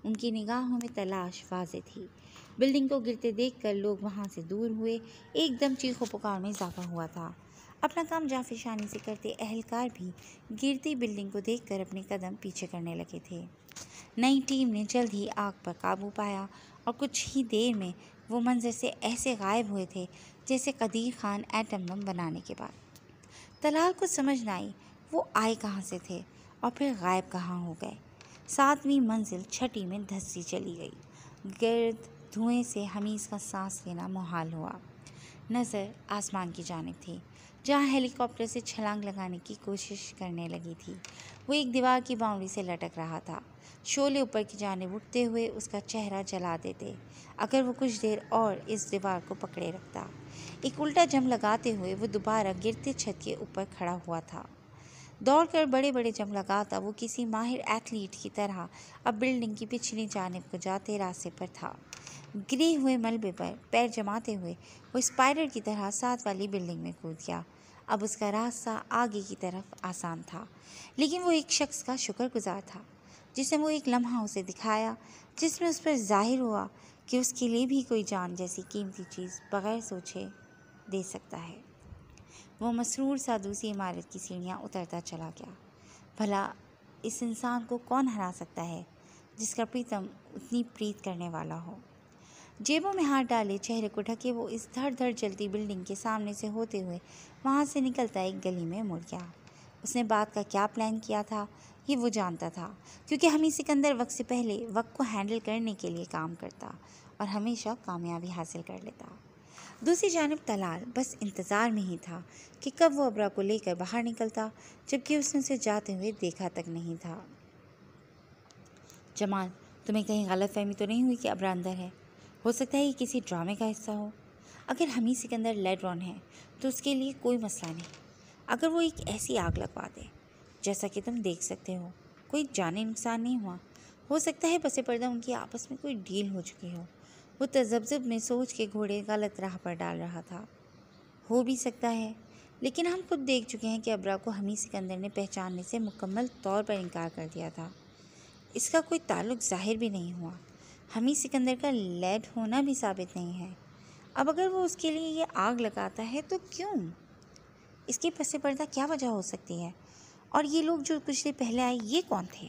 ان کی نگاہوں میں تلاش واضح تھی۔ بلڈنگ کو گرتے دیکھ کر لوگ وہاں سے دور ہوئے۔ ایک دم چیخ و پکار میں اضافہ ہوا تھا۔ اپنا کام جانفشانی سے کرتے اہلکار بھی گرتی بلڈنگ کو دیکھ کر اپنے قدم پیچھے کرنے لگے تھے۔ نئی ٹیم نے جلد ہی آگ پر قابو پایا اور کچھ ہی دیر میں وہ منظر سے ایسے غائب ہوئے تھے جیسے قدیر خان ایٹم بم بنانے کے بعد۔ طلال کو سمجھ نہ آئی وہ آئے کہاں سے تھے اور پھر غائب کہاں ہو گئے۔ 7ویں منزل چھٹی میں دھنستی چلی گئی۔ گرد دھوئیں سے حمید کا سانس لینا محال ہوا۔ نظر آسمان کی جانب تھی جہاں ہیلی کاپٹر سے چھلانگ لگانے کی کوشش کرنے لگی تھی۔ وہ ایک دیوار کی باؤنڈری سے لٹک رہا تھا۔ شعلے اوپر کی جانب اٹھتے ہوئے اس کا چہرہ جلا دیتے اگر وہ کچھ دیر اور اس دیوار کو پکڑے رکھتا۔ ایک الٹا جمپ لگاتے ہوئے وہ دوبارہ گرتے چھت کے اوپر کھڑا ہوا تھا۔ دوڑ کر بڑے بڑے جمپ لگاتا وہ کسی ماہر ایتھلیٹ کی طرح اب بلڈنگ کی پچھلی جانب کو جاتے راستے پر تھا۔ گرے ہوئے ملبے پر پیر جماتے ہوئے وہ اسپائڈر کی طرح ساتھ والی بلڈنگ میں کود گیا۔ اب اس کا راستہ آگے کی طرف آسان تھا، لیکن وہ ایک شخص کا شکر گزار تھا جس نے وہ ایک لمحہ اسے دکھایا، جس میں اس پر ظاہر ہوا کہ اس کے لیے بھی کوئی جان جیسی قیمتی چیز بغیر سوچے دے سکتا ہے۔ وہ مسرور سا دوسری عمارت کی سیڑھیاں اترتا چلا گیا۔ بھلا اس انسان کو کون ہرا سکتا ہے جس کا پریتم اتنی پریت کرنے والا ہو؟ جیبوں میں ہاتھ ڈالے، چہرے کو ڈھکے وہ اس دھڑ دھڑ چلتی بلڈنگ کے سامنے سے ہوتے ہوئے وہاں سے نکلتا ایک گلی میں مڑ گیا۔ اس نے بات کا کیا پلان کیا تھا یہ وہ جانتا تھا، کیونکہ حمید سکندر وقت سے پہلے وقت کو ہینڈل کرنے کے لیے کام کرتا اور ہمیشہ کامیابی حاصل کر لیتا۔ دوسری جانب طلال بس انتظار میں ہی تھا کہ کب وہ ابرا کو لے کر باہر نکلتا، جبکہ اس نے اسے جاتے ہوئے دیکھا تک نہیں تھا۔ جمال، تمہیں کہیں غلط فہمی تو نہیں ہوئی کہ ابرا اندر ہے؟ ہو سکتا ہے یہ کسی ڈرامے کا حصہ ہو۔ اگر حمید سکندر لیڈرون ہے تو اس کے لیے کوئی مسئلہ نہیں۔ اگر وہ ایک ایسی آگ لگوا دے جیسا کہ تم دیکھ سکتے ہو، کوئی جانی نقصان نہیں ہوا۔ ہو سکتا ہے پس پردہ ان کی آپس میں کوئی ڈیل ہو چکی ہو۔ وہ تذبذب میں سوچ کے گھوڑے غلط راہ پر ڈال رہا تھا۔ ہو بھی سکتا ہے، لیکن ہم خود دیکھ چکے ہیں کہ ابرا کو حمید سکندر نے پہچاننے سے مکمل طور پر انکار کر دیا تھا۔ اس کا کوئی تعلق ظاہر بھی نہیں ہوا۔ حمید سکندر کا لیڈ ہونا بھی ثابت نہیں ہے۔ اب اگر وہ اس کے لیے یہ آگ لگاتا ہے تو کیوں؟ اس کے پس پردہ کیا وجہ ہو سکتی ہے؟ اور یہ لوگ جو کچھ دیر پہلے آئے یہ کون تھے؟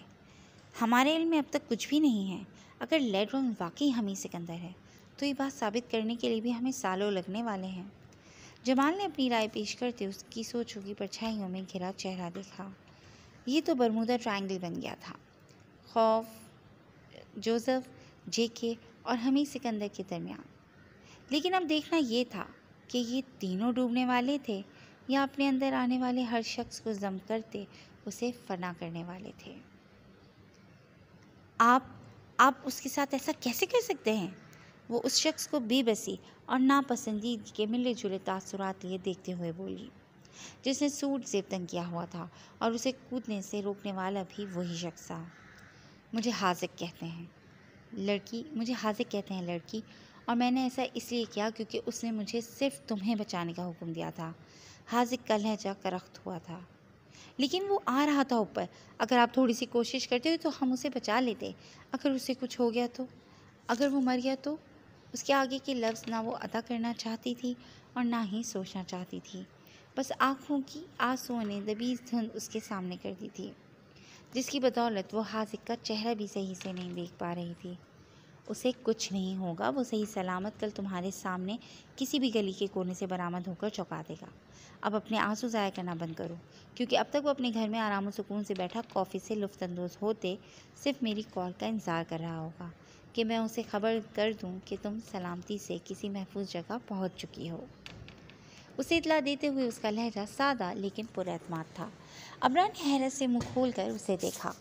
ہمارے علم میں اب تک کچھ بھی نہیں ہے۔ اگر لیڈرون واقعی حمید سکندر ہے تو یہ بات ثابت کرنے کے لیے بھی ہمیں سالوں لگنے والے ہیں۔ جمال نے اپنی رائے پیش کرتے اس کی سوچوں کی پرچھائیوں میں گھرا چہرہ دیکھا۔ یہ تو برمودا ٹرائنگل بن گیا تھا، خوف، جوزف، جے کے اور حمید سکندر کے درمیان۔ لیکن اب دیکھنا یہ تھا کہ یہ تینوں ڈوبنے والے تھے یا اپنے اندر آنے والے ہر شخص کو ضم کرتے اسے فنا کرنے والے تھے۔ آپ اس کے ساتھ ایسا کیسے کر سکتے ہیں؟ وہ اس شخص کو بے بسی اور ناپسندیدگی کے ملے جلے تاثرات لیے دیکھتے ہوئے بولی، جس نے سوٹ زیب تنگ کیا ہوا تھا اور اسے کودنے سے روکنے والا بھی وہی شخص تھا۔ مجھے حاذق کہتے ہیں لڑکی، اور میں نے ایسا اس لیے کیا کیونکہ اس نے مجھے صرف تمہیں بچانے کا حکم دیا تھا۔ حاذق کا لہجہ کرخت ہوا تھا۔ لیکن وہ آ رہا تھا اوپر، اگر آپ تھوڑی سی کوشش کرتے تو ہم اسے بچا لیتے۔ اگر اسے کچھ ہو گیا تو؟ اگر وہ مر گیا تو؟ اس کے آگے کے لفظ نہ وہ ادا کرنا چاہتی تھی اور نہ ہی سوچنا چاہتی تھی۔ بس آنکھوں کی آنسوؤں نے دبیز دھند اس کے سامنے کر دی تھی، جس کی بدولت وہ حاذق کا چہرہ بھی صحیح سے نہیں دیکھ پا رہی تھی۔ اسے کچھ نہیں ہوگا، وہ صحیح سلامت کل تمہارے سامنے کسی بھی گلی کے کونے سے برآمد ہو کر چوکا دے گا۔ اب اپنے آنسو ضائع کرنا بند کرو، کیونکہ اب تک وہ اپنے گھر میں آرام و سکون سے بیٹھا کافی سے لطف اندوز ہوتے صرف میری کال کا انتظار کر رہا ہوگا کہ میں اسے خبر کر دوں کہ تم سلامتی سے کسی محفوظ جگہ پہنچ چکی ہو۔ اسے اطلاع دیتے ہوئے اس کا لہجہ سادہ لیکن پر اعتماد تھا۔ ابرا نے حیرت سے منہ کھول کر اسے دیکھا۔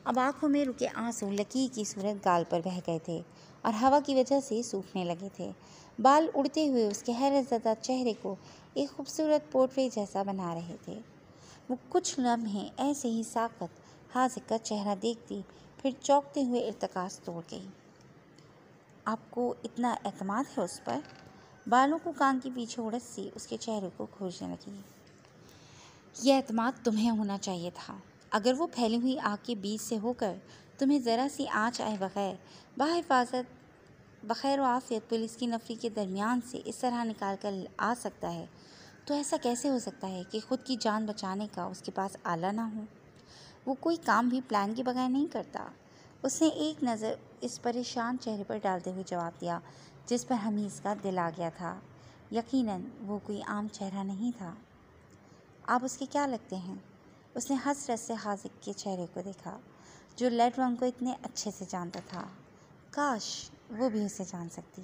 اب آنکھوں میں رکے آنسو لکیر کی صورت گال پر بہہ گئے تھے اور ہوا کی وجہ سے سوکھنے لگے تھے۔ بال اڑتے ہوئے اس کے حیرت زدہ چہرے کو ایک خوبصورت پورٹریٹ جیسا بنا رہے تھے۔ وہ کچھ لمحے ایسے ہی ساکت حاذق کا چہرہ دیکھتی، پھر چونکتے ہوئے ارتکاز توڑ گئی۔ آپ کو اتنا اعتماد ہے اس پر؟ بالوں کو کان کے پیچھے اڑت سی اس کے چہرے کو کھوجنے لگی۔ یہ اعتماد تمہیں ہونا چاہیے تھا۔ اگر وہ پھیلی ہوئی آگ کے بیچ سے ہو کر تمہیں ذرا سی آنچ آئے بغیر بحفاظت بخیر و عافیت پولیس کی نفری کے درمیان سے اس طرح نکال کر آ سکتا ہے، تو ایسا کیسے ہو سکتا ہے کہ خود کی جان بچانے کا اس کے پاس آلہ نہ ہو؟ وہ کوئی کام بھی پلان کے بغیر نہیں کرتا۔ اس نے ایک نظر اس پریشان چہرے پر ڈالتے ہوئے جواب دیا، جس پر حمید کا دل آ گیا تھا۔ یقیناً وہ کوئی عام چہرہ نہیں تھا۔ آپ اس کے کیا لگتے ہیں؟ اس نے حسرت سے حاذق کے چہرے کو دیکھا، جو لیڈرون کو اتنے اچھے سے جانتا تھا۔ کاش وہ بھی اسے جان سکتی۔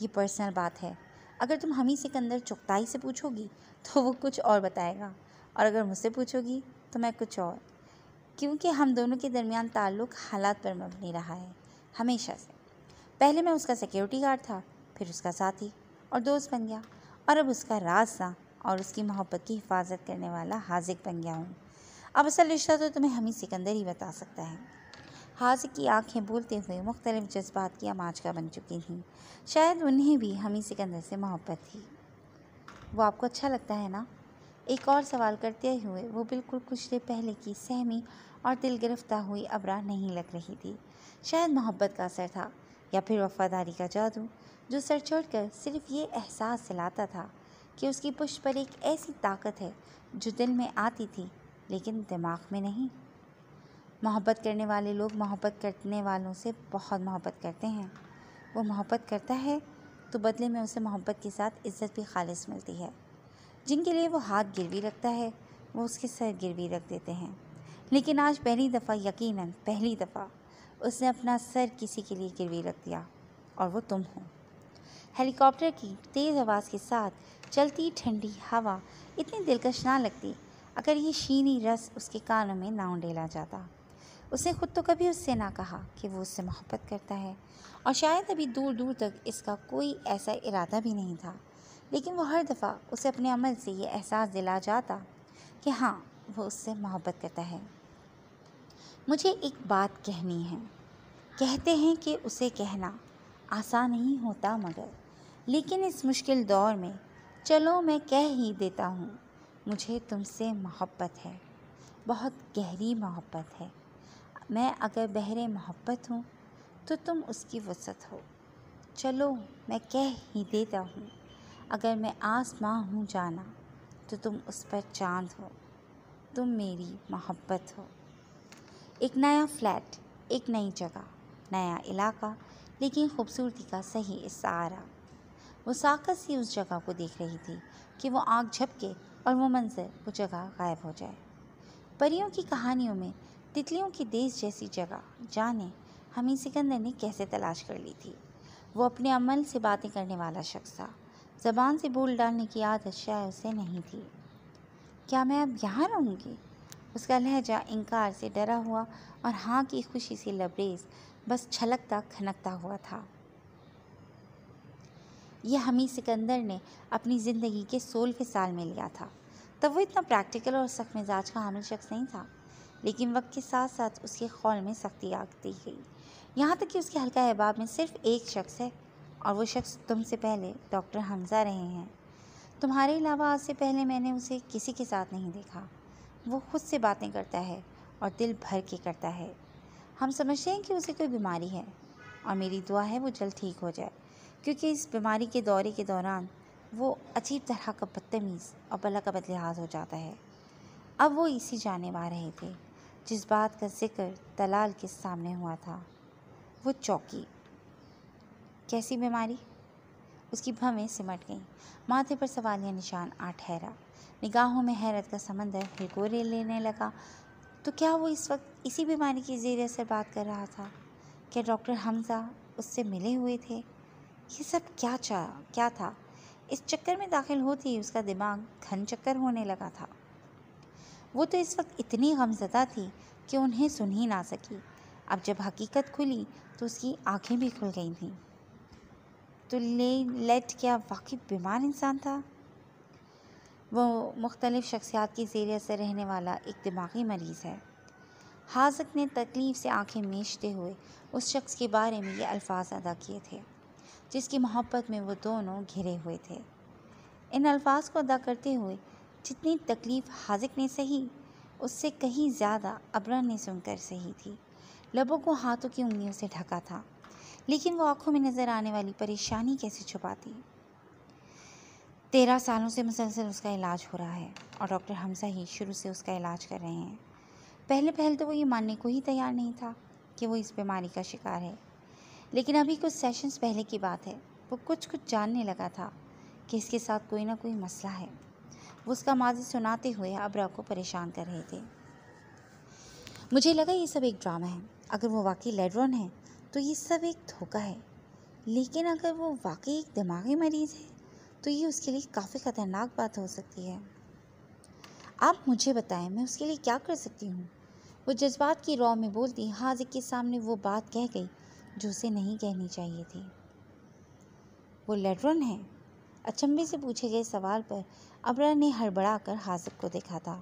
یہ پرسنل بات ہے۔ اگر تم حمید سکندر چغتائی سے پوچھو گی تو وہ کچھ اور بتائے گا، اور اگر مجھ سے پوچھو گی تو میں کچھ اور، کیونکہ ہم دونوں کے درمیان تعلق حالات پر مبنی رہا ہے ہمیشہ سے۔ پہلے میں اس کا سیکیورٹی گارڈ تھا، پھر اس کا ساتھی اور دوست بن گیا، اور اب اس کا رازداں اور اس کی محبت کی حفاظت کرنے والا حاذق بن گیا ہوں۔ اب اصل رشتہ تو تمہیں حمید سکندر ہی بتا سکتا ہے۔ حاضق کی آنکھیں بولتے ہوئے مختلف جذبات کی آماج کا بن چکی تھیں۔ شاید انہیں بھی حمید سکندر سے محبت تھی۔ وہ آپ کو اچھا لگتا ہے نا؟ ایک اور سوال کرتے ہوئے وہ بالکل کچھ دیر پہلے کی سہمی اور دل گرفتہ ہوئی ابرا نہیں لگ رہی تھی۔ شاید محبت کا اثر تھا یا پھر وفاداری کا جادو جو سر چڑھ کر صرف یہ احساس دلاتا تھا کہ اس کی پشت پر ایک ایسی طاقت ہے جو دل میں آتی تھی لیکن دماغ میں نہیں۔ محبت کرنے والے لوگ محبت کرنے والوں سے بہت محبت کرتے ہیں۔ وہ محبت کرتا ہے تو بدلے میں اسے محبت کے ساتھ عزت بھی خالص ملتی ہے۔ جن کے لیے وہ ہاتھ گروی رکھتا ہے وہ اس کے سر گروی رکھ دیتے ہیں، لیکن آج پہلی دفعہ، یقیناً پہلی دفعہ، اس نے اپنا سر کسی کے لیے گروی رکھ دیا، اور وہ تم ہو۔ ہیلی کاپٹر کی تیز آواز کے ساتھ چلتی ٹھنڈی ہوا اتنی دلکش نہ لگتی اگر یہ شیریں رس اس کے کانوں میں نہ انڈیلا جاتا۔ اس نے خود تو کبھی اس سے نہ کہا کہ وہ اس سے محبت کرتا ہے، اور شاید ابھی دور دور تک اس کا کوئی ایسا ارادہ بھی نہیں تھا، لیکن وہ ہر دفعہ اسے اپنے عمل سے یہ احساس دلا جاتا کہ ہاں، وہ اس سے محبت کرتا ہے۔ مجھے ایک بات کہنی ہے۔ کہتے ہیں کہ اسے کہنا آسان نہیں ہوتا، لیکن اس مشکل دور میں چلو میں کہہ ہی دیتا ہوں، مجھے تم سے محبت ہے، بہت گہری محبت ہے۔ میں اگر بحر محبت ہوں تو تم اس کی وسعت ہو۔ چلو میں کہہ ہی دیتا ہوں، اگر میں آسماں ہوں جانا تو تم اس پر چاند ہو، تم میری محبت ہو۔ ایک نیا فلیٹ، ایک نئی جگہ، نیا علاقہ، لیکن خوبصورتی کا صحیح استعارہ۔ وہ ساکت سی اس جگہ کو دیکھ رہی تھی کہ وہ آنکھ جھپکے اور وہ منظر، وہ جگہ غائب ہو جائے۔ پریوں کی کہانیوں میں تتلیوں کی دیس جیسی جگہ جانے حمید سکندر نے کیسے تلاش کر لی تھی۔ وہ اپنے عمل سے باتیں کرنے والا شخص تھا، زبان سے بول ڈالنے کی عادت شاید اسے نہیں تھی۔ کیا میں اب یہاں رہوں گی؟ اس کا لہجہ انکار سے ڈرا ہوا اور ہاں کی خوشی سے لبریز بس چھلکتا کھنکتا ہوا تھا۔ یہ حمید سکندر نے اپنی زندگی کے 16ویں سال میں لیا تھا۔ تب وہ اتنا پریکٹیکل اور سخت مزاج کا حامل شخص نہیں تھا، لیکن وقت کے ساتھ ساتھ اس کے خول میں سختی آتی گئی، یہاں تک کہ اس کے حلقہ احباب میں صرف ایک شخص ہے، اور وہ شخص تم سے پہلے ڈاکٹر حمزہ رہے ہیں۔ تمہارے علاوہ آج سے پہلے میں نے اسے کسی کے ساتھ نہیں دیکھا۔ وہ خود سے باتیں کرتا ہے اور دل بھر کے کرتا ہے۔ ہم سمجھتے ہیں کہ اسے کوئی بیماری ہے، اور میری دعا ہے وہ جلد ٹھیک ہو جائے، کیونکہ اس بیماری کے دورے کے دوران وہ عجیب طرح کا بدتمیز اور بلا کا بدلحاظ ہو جاتا ہے۔ اب وہ اسی جانب آ رہے تھے جس بات کا ذکر دلال کے سامنے ہوا تھا۔ وہ چوکی۔ کیسی بیماری؟ اس کی بھویں سمٹ گئیں، ماتھے پر سوالیہ نشان آ ٹھہرا، نگاہوں میں حیرت کا سمندر ہلکورے لینے لگا۔ تو کیا وہ اس وقت اسی بیماری کی زیر اثر بات کر رہا تھا؟ کیا ڈاکٹر حمزہ اس سے ملے ہوئے تھے؟ یہ سب کیا تھا؟ اس چکر میں داخل ہوتے ہی اس کا دماغ گھن چکر ہونے لگا تھا۔ وہ تو اس وقت اتنی غمزدہ تھی کہ انہیں سن ہی نہ سکی۔ اب جب حقیقت کھلی تو اس کی آنکھیں بھی کھل گئی تھیں۔ تو لیٹ کیا واقعی بیمار انسان تھا؟ وہ مختلف شخصیات کی زیر اثر رہنے والا ایک دماغی مریض ہے۔ حاذق نے تکلیف سے آنکھیں میچتے ہوئے اس شخص کے بارے میں یہ الفاظ ادا کیے تھے جس کی محبت میں وہ دونوں گھرے ہوئے تھے۔ ان الفاظ کو ادا کرتے ہوئے جتنی تکلیف حاذق نے سہی، اس سے کہیں زیادہ ابرا نے سن کر سہی تھی۔ لبوں کو ہاتھوں کی انگلیوں سے ڈھکا تھا، لیکن وہ آنکھوں میں نظر آنے والی پریشانی کیسے چھپاتی؟ 13 سالوں سے مسلسل اس کا علاج ہو رہا ہے، اور ڈاکٹر حمزہ ہی شروع سے اس کا علاج کر رہے ہیں۔ پہلے تو وہ یہ ماننے کو ہی تیار نہیں تھا کہ وہ اس بیماری کا شکار ہے، لیکن ابھی کچھ سیشنز پہلے کی بات ہے، وہ کچھ جاننے لگا تھا کہ اس کے ساتھ کوئی نہ کوئی مسئلہ ہے۔ وہ اس کا ماضی سناتے ہوئے ابرا کو پریشان کر رہے تھے۔ مجھے لگا یہ سب ایک ڈرامہ ہے۔ اگر وہ واقعی لیڈرون ہے تو یہ سب ایک دھوکہ ہے، لیکن اگر وہ واقعی ایک دماغی مریض ہے تو یہ اس کے لیے کافی خطرناک بات ہو سکتی ہے۔ آپ مجھے بتائیں میں اس کے لیے کیا کر سکتی ہوں؟ وہ جذبات کی رو میں بولتی حاذق کے سامنے وہ بات کہہ گئی جو اسے نہیں کہنی چاہیے تھی۔ وہ لیڈرون ہے؟ اچنبھے سے پوچھے گئے سوال پر ابرا نے ہڑبڑا کر حاذق کو دیکھا تھا۔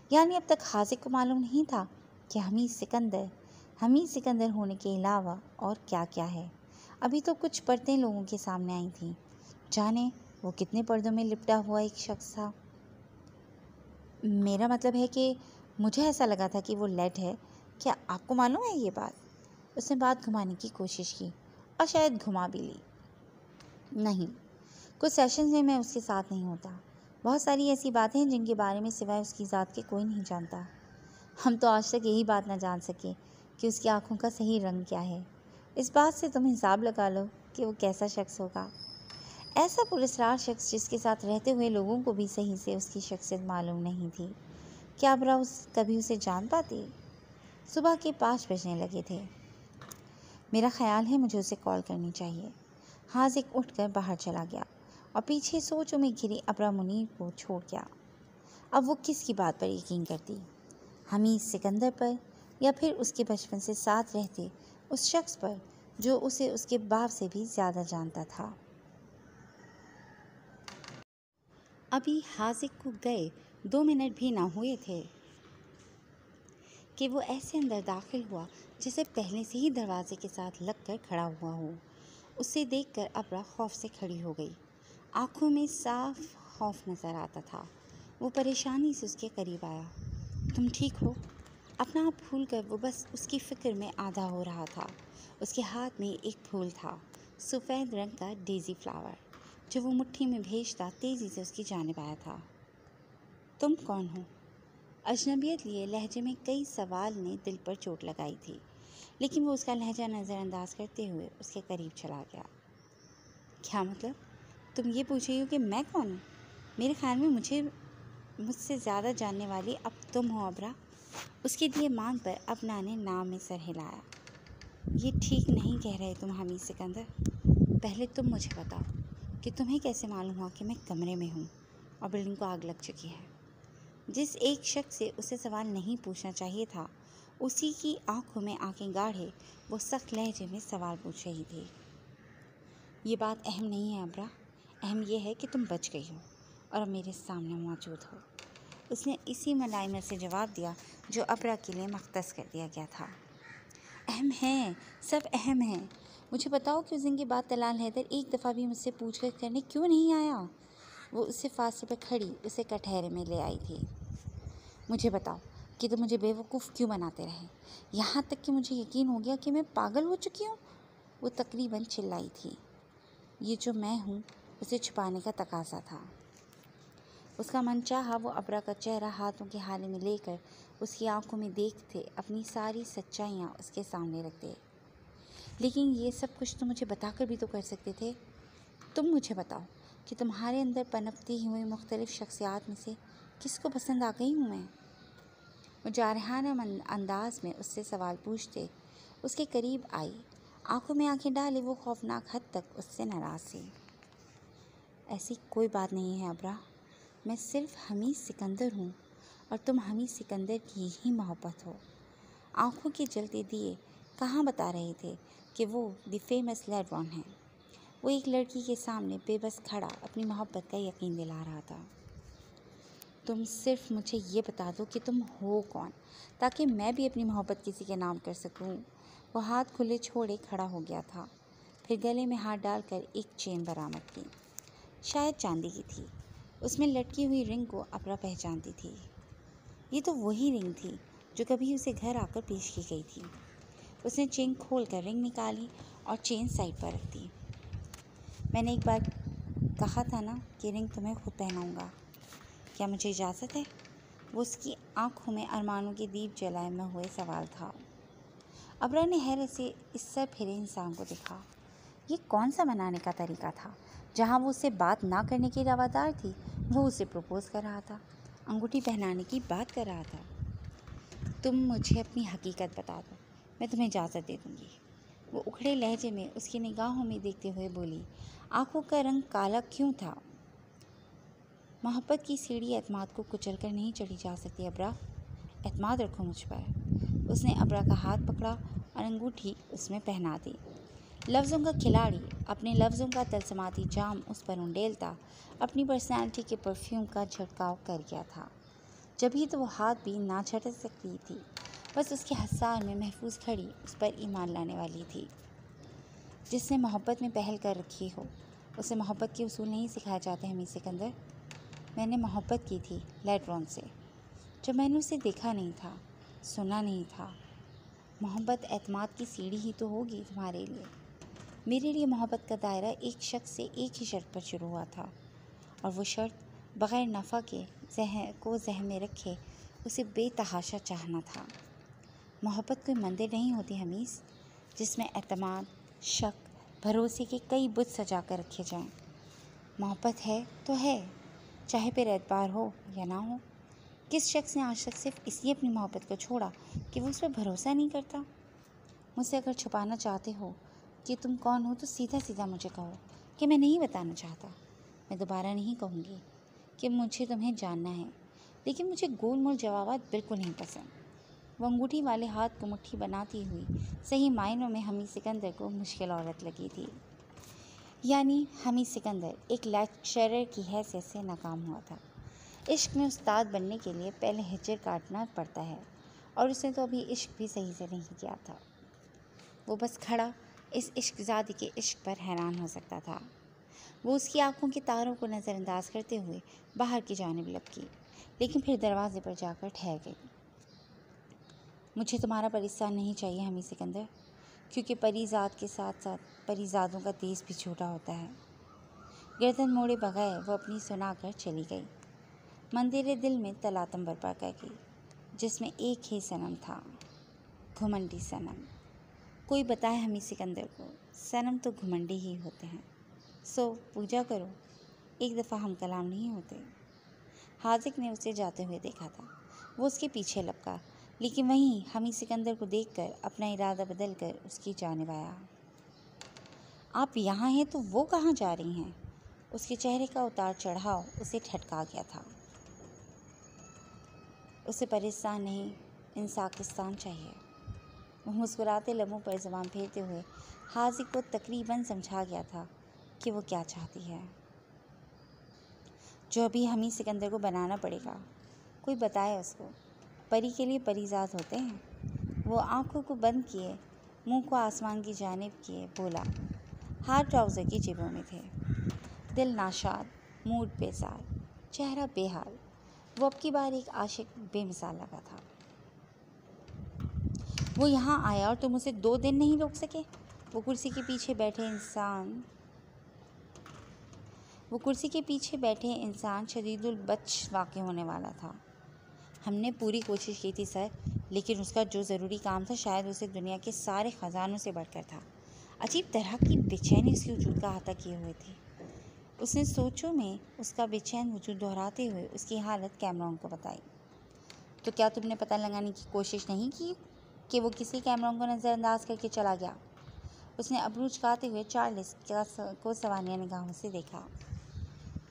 یعنی اب تک حاذق کو معلوم نہیں تھا کہ حمید سکندر حمید سکندر ہونے کے علاوہ اور کیا کیا ہے؟ ابھی تو کچھ پرتیں لوگوں کے سامنے آئی تھیں، جانے وہ کتنے پردوں میں لپٹا ہوا ایک شخص تھا۔ میرا مطلب ہے کہ مجھے ایسا لگا تھا کہ وہ لیڈ ہے۔ کیا آپ کو معلوم ہے یہ بات؟ اس نے بات گھمانے کی کوشش کی اور شاید گھما بھی لی۔ نہیں، کچھ سیشنز میں اس کے ساتھ نہیں ہوتا۔ بہت ساری ایسی باتیں ہیں جن کے بارے میں سوائے اس کی ذات کے کوئی نہیں جانتا۔ ہم تو آج تک یہی بات نہ جان سکے کہ اس کی آنکھوں کا صحیح رنگ کیا ہے۔ اس بات سے تم حساب لگا لو کہ وہ کیسا شخص ہوگا۔ ایسا پراسرار شخص جس کے ساتھ رہتے ہوئے لوگوں کو بھی صحیح سے اس کی شخصیت معلوم نہیں تھی۔ کیا ابرا کبھی اسے جان پاتی؟ صبح کے 5 بجنے لگے تھے۔ میرا خیال ہے مجھے اسے کال کرنی چاہیے۔ حاذق اٹھ کر باہر چلا گیا اور پیچھے سوچوں میں گھری ابرا منیر کو چھوڑ گیا۔ اب وہ کس کی بات پر یقین کرتی؟ حمید سکندر پر، یا پھر اس کے بچپن سے ساتھ رہتے اس شخص پر جو اسے اس کے باپ سے بھی زیادہ جانتا تھا؟ ابھی حاذق کو گئے 2 منٹ بھی نہ ہوئے تھے کہ وہ ایسے اندر داخل ہوا جیسے پہلے سے ہی دروازے کے ساتھ لگ کر کھڑا ہوا ہو۔ اسے دیکھ کر ابرا خوف سے کھڑی ہو گئی۔ آنکھوں میں صاف خوف نظر آتا تھا۔ وہ پریشانی سے اس کے قریب آیا۔ تم ٹھیک ہو؟ اپنا آپ بھول کر وہ بس اس کی فکر میں آدھا ہو رہا تھا۔ اس کے ہاتھ میں ایک پھول تھا، سفید رنگ کا ڈیزی فلاور، جو وہ مٹھی میں بھیجتا تیزی سے اس کی جانب آیا تھا۔ تم کون ہو؟ اجنبیت لیے لہجے میں کئی سوال نے دل پر چوٹ لگائی تھی، لیکن وہ اس کا لہجہ نظر انداز کرتے ہوئے اس کے قریب چلا گیا۔ کیا مطلب؟ تم یہ پوچھ رہی ہو کہ میں کون ہوں؟ میرے خیال میں مجھ سے زیادہ جاننے والی اب تم ہو ابرا۔ اس کے دیے مان پر ابنا نے نام میں سر ہلایا۔ یہ ٹھیک نہیں کہہ رہے تم حمید سکندر۔ پہلے تم مجھے بتاؤ کہ تمہیں کیسے معلوم ہوا کہ میں کمرے میں ہوں اور بلڈنگ کو آگ لگ چکی ہے؟ جس ایک شخص سے اسے سوال نہیں پوچھنا چاہیے تھا، اسی کی آنکھوں میں آنکھیں گاڑے وہ سخت لہجے میں سوال پوچھ رہی تھی۔ یہ بات اہم نہیں ہے ابرا، اہم یہ ہے کہ تم بچ گئی ہو اور اب میرے سامنے موجود ہو۔ اس نے اسی ملائمت سے جواب دیا جو ابرا کے لیے مختص کر دیا گیا تھا۔ اہم ہیں، سب اہم ہیں۔ مجھے بتاؤ کہ اس دن کے بعد طلال حیدر ایک دفعہ بھی مجھ سے پوچھ گچھ کرنے کیوں نہیں آیا؟ وہ اس سے فاصلے پر کھڑی اسے کٹہرے میں لے آئی تھی۔ مجھے بتاؤ کہ تم مجھے بیوقوف کیوں بناتے رہے، یہاں تک کہ مجھے یقین ہو گیا کہ میں پاگل ہو چکی ہوں؟ وہ تقریباً چلائی تھی۔ یہ جو میں ہوں اسے چھپانے کا تقاضا تھا۔ اس کا من چاہا وہ ابرا کا چہرہ ہاتھوں کے حالے میں لے کر اس کی آنکھوں میں دیکھتے اپنی ساری سچائیاں اس کے سامنے رکھ دے، لیکن یہ سب کچھ تم مجھے بتا کر بھی تو کر سکتے تھے۔ تم مجھے بتاؤ کہ تمہارے اندر پنپتی ہوئی مختلف شخصیات میں سے کس کو پسند آ گئی ہوں میں؟ وہ جارحانہ انداز میں اس سے سوال پوچھتے اس کے قریب آئی، آنکھوں میں آنکھیں ڈالے وہ خوفناک حد تک اس سے ناراض تھی۔ ایسی کوئی بات نہیں ہے ابرا، میں صرف حمید سکندر ہوں اور تم حمید سکندر کی ہی محبت ہو۔ آنکھوں کے جلتے دیے کہاں بتا رہے تھے کہ وہ دی فیمس لیڈرون ہیں۔ وہ ایک لڑکی کے سامنے بے بس کھڑا اپنی محبت کا یقین دلا رہا تھا۔ تم صرف مجھے یہ بتا دو کہ تم ہو کون، تاکہ میں بھی اپنی محبت کسی کے نام کر سکوں۔ وہ ہاتھ کھلے چھوڑے کھڑا ہو گیا تھا، پھر گلے میں ہاتھ ڈال کر ایک چین برآمد کی، شاید چاندی کی تھی۔ اس میں لٹکی ہوئی رنگ کو ابرا پہچانتی تھی۔ یہ تو وہی رنگ تھی جو کبھی اسے گھر آ کر پیش کی گئی تھی۔ اس نے چین کھول کر رنگ نکالی اور چین سائڈ پر رکھ دی۔ میں نے ایک بار کہا تھا نا کہ رنگ تمہیں خود پہناؤں گا، کیا مجھے اجازت ہے؟ وہ اس کی آنکھوں میں ارمانوں کے دیپ جلائے میں ہوئے سوال تھا۔ ابرا نے حیرت سے اس سر پھرے انسان کو دیکھا۔ یہ کون سا منانے کا طریقہ تھا؟ جہاں وہ اس سے بات نہ کرنے کی روادار تھی، وہ اسے پروپوز کر رہا تھا، انگوٹھی پہنانے کی بات کر رہا تھا۔ تم مجھے اپنی حقیقت بتا دو، میں تمہیں اجازت دے دوں گی، وہ اکھڑے لہجے میں اس کی نگاہوں میں دیکھتے ہوئے بولی۔ آنکھوں کا رنگ کالا کیوں تھا؟ محبت کی سیڑھی اعتماد کو کچل کر نہیں چڑھی جا سکتی ابرا، اعتماد رکھو مجھ پر۔ اس نے ابرا کا ہاتھ پکڑا اور انگوٹھی اس میں پہنا دی۔ لفظوں کا کھلاڑی اپنے لفظوں کا طلسماتی جام اس پر انڈیلتا اپنی پرسنالٹی کے پرفیوم کا چھڑکاؤ کر گیا تھا، جبھی تو وہ ہاتھ بھی نہ چھٹک سکتی تھی۔ بس اس کے حصار میں محفوظ کھڑی اس پر ایمان لانے والی تھی جس نے محبت میں پہل کر رکھی ہو۔ اسے محبت کے اصول نہیں سکھائے جاتے حمید سکندر۔ میں نے محبت کی تھی لیڈرون سے جب میں نے اسے دیکھا نہیں تھا، سنا نہیں تھا۔ محبت اعتماد کی سیڑھی ہی تو ہوگی تمہارے لیے۔ میرے لیے محبت کا دائرہ ایک شخص سے ایک ہی شرط پر شروع ہوا تھا، اور وہ شرط بغیر نفع کے ذہن میں رکھے اسے بے تحاشا چاہنا تھا۔ محبت کوئی مندر نہیں ہوتی حمیز جس میں اعتماد، شک، بھروسے کے کئی بت سجا کر رکھے جائیں۔ محبت ہے تو ہے، چاہے پھر اعتبار ہو یا نہ ہو۔ کس شخص نے آج تک صرف اس لیے اپنی محبت کو چھوڑا کہ وہ اس پر بھروسہ نہیں کرتا؟ مجھ سے اگر چھپانا چاہتے ہو کہ تم کون ہو تو سیدھا سیدھا مجھے کہو کہ میں نہیں بتانا چاہتا۔ میں دوبارہ نہیں کہوں گی کہ مجھے تمہیں جاننا ہے، لیکن مجھے گول مول جوابات بالکل نہیں پسند۔ وہ انگوٹھی والے ہاتھ کو مٹھی بناتی ہوئی صحیح معنوں میں حمید سکندر کو مشکل عورت لگی تھی۔ یعنی حمید سکندر ایک لیکچرر کی حیثیت سے ناکام ہوا تھا۔ عشق میں استاد بننے کے لیے پہلے ہجر کاٹنا پڑتا ہے، اور اس نے تو ابھی عشق بھی صحیح سے نہیں کیا تھا۔ وہ بس کھڑا اس عشق زادی کے عشق پر حیران ہو سکتا تھا۔ وہ اس کی آنکھوں کے تاروں کو نظر انداز کرتے ہوئے باہر کی جانب لپکی، لیکن پھر دروازے پر جا کر ٹھہر گئی۔ مجھے تمہارا پریستان نہیں چاہیے حمید سکندر، کیونکہ پری زاد کے ساتھ ساتھ پری زادوں کا دیس بھی جھوٹا ہوتا ہے۔ گردن موڑے بغیر وہ اپنی سنا کر چلی گئی۔ مندر دل میں تلاطم برپا کر گئی، جس میں ایک ہی صنم تھا، گھمنڈی صنم۔ کوئی بتائے حمید سکندر کو، صنم تو گھمنڈی ہی ہوتے ہیں۔ سو پوجا کرو، ایک دفعہ ہم کلام نہیں ہوتے۔ حاذق نے اسے جاتے ہوئے دیکھا تھا۔ وہ اس کے پیچھے لپکا، لیکن وہیں حمید سکندر کو دیکھ کر اپنا ارادہ بدل کر اس کی جانب آیا۔ آپ یہاں ہیں تو وہ کہاں جا رہی ہیں؟ اس کے چہرے کا اتار چڑھاؤ اسے ٹھٹکا گیا تھا۔ اسے پریستان نہیں، انساکستان چاہیے۔ وہ مسکراتے لبوں پر زبان پھیرتے ہوئے حاذق کو تقریباً سمجھا گیا تھا کہ وہ کیا چاہتی ہے، جو ابھی حمید سکندر کو بنانا پڑے گا۔ کوئی بتائے اس کو، پری کے لیے پری زاد ہوتے ہیں۔ وہ آنکھوں کو بند کیے، منہ کو آسمان کی جانب کیے بولا۔ ہاتھ ٹراؤزر کی جیبوں میں تھے۔ دل ناشاد، موڈ بیزار، چہرہ بے حال۔ وہ اب کی بار ایک عاشق بے مثال لگا تھا۔ وہ یہاں آیا اور تم اسے 2 دن نہیں روک سکے؟ وہ کرسی کے پیچھے بیٹھے انسان شدید البطش واقع ہونے والا تھا۔ ہم نے پوری کوشش کی تھی سر، لیکن اس کا جو ضروری کام تھا شاید اسے دنیا کے سارے خزانوں سے بڑھ کر تھا۔ عجیب طرح کی بے چینی اس کے وجود کا احاطہ کیے ہوئے تھی۔ اس نے سوچوں میں اس کا بے چین وجود دہراتے ہوئے اس کی حالت کیمرون کو بتائی۔ تو کیا تم نے پتہ لگانے کی کوشش نہیں کی کہ وہ کسی کیمرون کو نظر انداز کر کے چلا گیا؟ اس نے ابرو چکاتے ہوئے چارلس کو سوانح نگاہوں سے دیکھا۔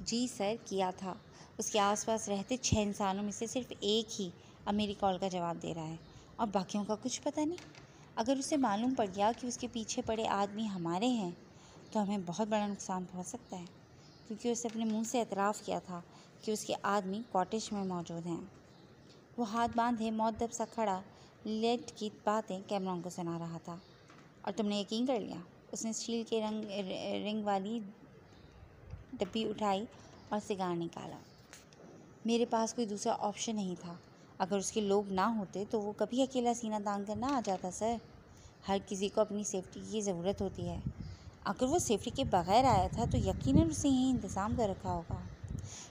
جی سر، کیا تھا۔ اس کے آس پاس رہتے 6 انسانوں میں سے صرف ایک ہی اب میری کال کا جواب دے رہا ہے، اور باقیوں کا کچھ پتہ نہیں۔ اگر اسے معلوم پڑ گیا کہ اس کے پیچھے پڑے آدمی ہمارے ہیں تو ہمیں بہت بڑا نقصان پہنچ سکتا ہے، کیونکہ اس نے اپنے منہ سے اعتراف کیا تھا کہ اس کے آدمی کاٹیج میں موجود ہیں۔ وہ ہاتھ باندھے مؤدب سا کھڑا لیڈ کی باتیں کیمرون کو سنا رہا تھا۔ اور تم نے یقین کر لیا؟ اس نے اسٹیل کے رنگ والی ڈبی اٹھائی اور سگار نکالا۔ میرے پاس کوئی دوسرا آپشن نہیں تھا۔ اگر اس کے لوگ نہ ہوتے تو وہ کبھی اکیلا سینہ تان کر نہ آ جاتا سر۔ ہر کسی کو اپنی سیفٹی کی ضرورت ہوتی ہے۔ اگر وہ سیفٹی کے بغیر آیا تھا تو یقیناً اسے یہیں انتظام کر رکھا ہوگا۔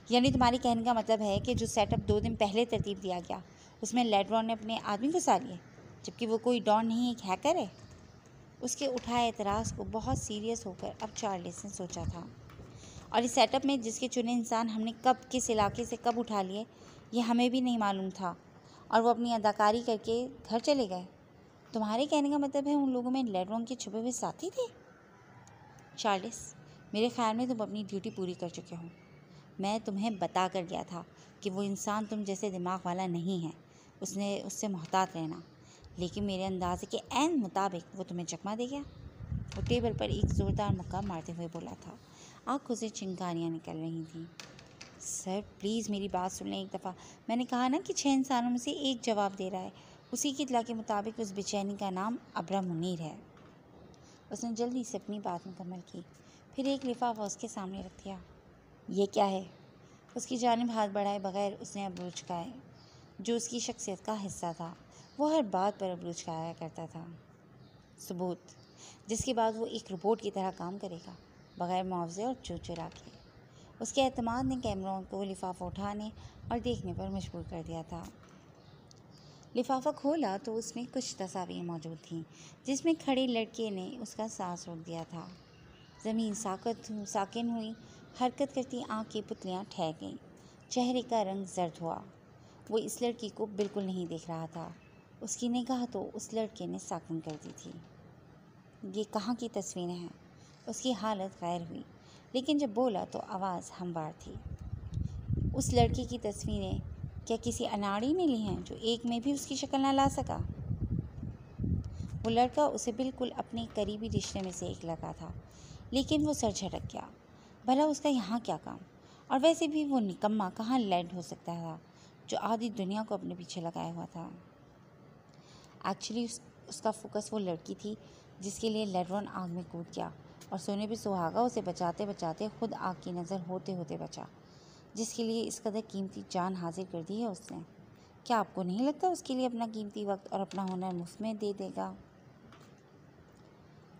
یعنی تمہارے کہنے کا مطلب ہے کہ جو سیٹ اپ 2 دن پہلے ترتیب دیا گیا اس میں لیڈرون نے اپنے آدمی گھسا لیے، جبکہ وہ کوئی ڈان نہیں، ایک ہیکر ہے؟ اس کے اٹھائے اعتراض کو بہت سیریس ہو کر اب چارلس نے سوچا تھا۔ اور اس سیٹ اپ میں جس کے چنے انسان ہم نے کب کس علاقے سے کب اٹھا لیے یہ ہمیں بھی نہیں معلوم تھا، اور وہ اپنی اداکاری کر کے گھر چلے گئے۔ تمہارے کہنے کا مطلب ہے ان لوگوں میں لیڈرون کے چھپے ہوئے ساتھی تھے؟ چارلس، میرے خیال میں تم اپنی ڈیوٹی پوری کر چکے ہو۔ میں تمہیں بتا کر گیا تھا کہ وہ انسان تم جیسے دماغ والا نہیں ہے، اس سے محتاط رہنا، لیکن میرے اندازے کے عین مطابق وہ تمہیں چکما دے گیا۔ وہ ٹیبل پر ایک زوردار مکہ مارتے ہوئے بولا تھا۔ آنکھوں سے چنگاریاں نکل رہی تھیں۔ سر پلیز میری بات سن لیں ایک دفعہ۔ میں نے کہا نا کہ 6 انسانوں میں سے ایک جواب دے رہا ہے۔ اسی کی اطلاع کے مطابق اس بے چینی کا نام ابرہ منیر ہے۔ اس نے جلدی سے اپنی بات مکمل کی، پھر ایک لفافہ اس کے سامنے رکھ دیا۔ یہ کیا ہے؟ اس کی جانب ہاتھ بڑھائے بغیر اس نے ابرو چکائے۔ جو اس کی شخصیت کا حصہ تھا، وہ ہر بات پر ابرو چکایا کرتا تھا۔ ثبوت جس کے بعد وہ ایک روبوٹ کی طرح کام کرے گا، بغیر معاوضے اور چرا کے۔ اس کے اعتماد نے کیمرون کو لفافہ اٹھانے اور دیکھنے پر مجبور کر دیا تھا۔ لفافہ کھولا تو اس میں کچھ تصاویر موجود تھیں، جس میں کھڑے لڑکے نے اس کا سانس روک دیا تھا۔ زمین ساکن ہوئی، حرکت کرتی آنکھ کی پتلیاں ٹھہر گئیں، چہرے کا رنگ زرد ہوا۔ وہ اس لڑکی کو بالکل نہیں دیکھ رہا تھا، اس کی نگاہ تو اس لڑکے نے ساکن کر دی تھی۔ یہ کہاں کی تصویریں ہیں؟ اس کی حالت غیر ہوئی، لیکن جب بولا تو آواز ہموار تھی۔ اس لڑکی کی تصویریں کیا کسی اناڑی نے لی ہیں جو ایک میں بھی اس کی شکل نہ لا سکا؟ وہ لڑکا اسے بالکل اپنے قریبی رشتے میں سے ایک لگا تھا، لیکن وہ سر جھٹک گیا۔ بھلا اس کا یہاں کیا کام؟ اور ویسے بھی وہ نکما کہاں لیڈ ہو سکتا تھا جو آدھی دنیا کو اپنے پیچھے لگایا ہوا تھا؟ ایکچولی اس کا فوکس وہ لڑکی تھی جس کے لیے لیڈرون آگ میں کود گیا اور سونے پہ سہاگا اسے بچاتے بچاتے خود آگ کی نظر ہوتے ہوتے بچا، جس کے لیے اس قدر قیمتی جان حاضر کر دی ہے اس نے۔ کیا آپ کو نہیں لگتا اس کے لیے اپنا قیمتی وقت اور اپنا ہنر مفت میں دے دے گا؟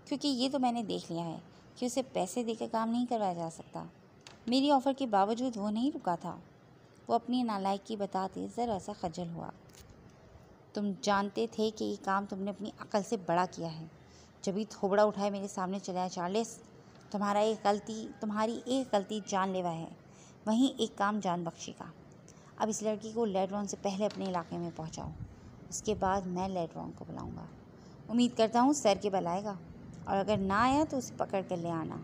کیونکہ یہ تو میں نے دیکھ لیا ہے کہ اسے پیسے دے کر کام نہیں کروایا جا سکتا۔ میری آفر کے باوجود وہ نہیں رکا تھا۔ وہ اپنی نالائکی بتاتے ذرا سا خجل ہوا۔ تم جانتے تھے کہ یہ کام تم نے اپنی عقل سے بڑا کیا ہے، جبھی تھوبڑا اٹھائے میرے سامنے چلا ہے چارلس۔ تمہاری ایک غلطی جان لیوا ہے، وہیں ایک کام جان بخشی کا۔ اب اس لڑکی کو لیڈرون سے پہلے اپنے علاقے میں پہنچاؤ، اس کے بعد میں لیڈرون کو بلاؤں گا۔ امید کرتا ہوں سر کے بل آئے گا، اور اگر نہ آیا تو اسے پکڑ کر لے آنا۔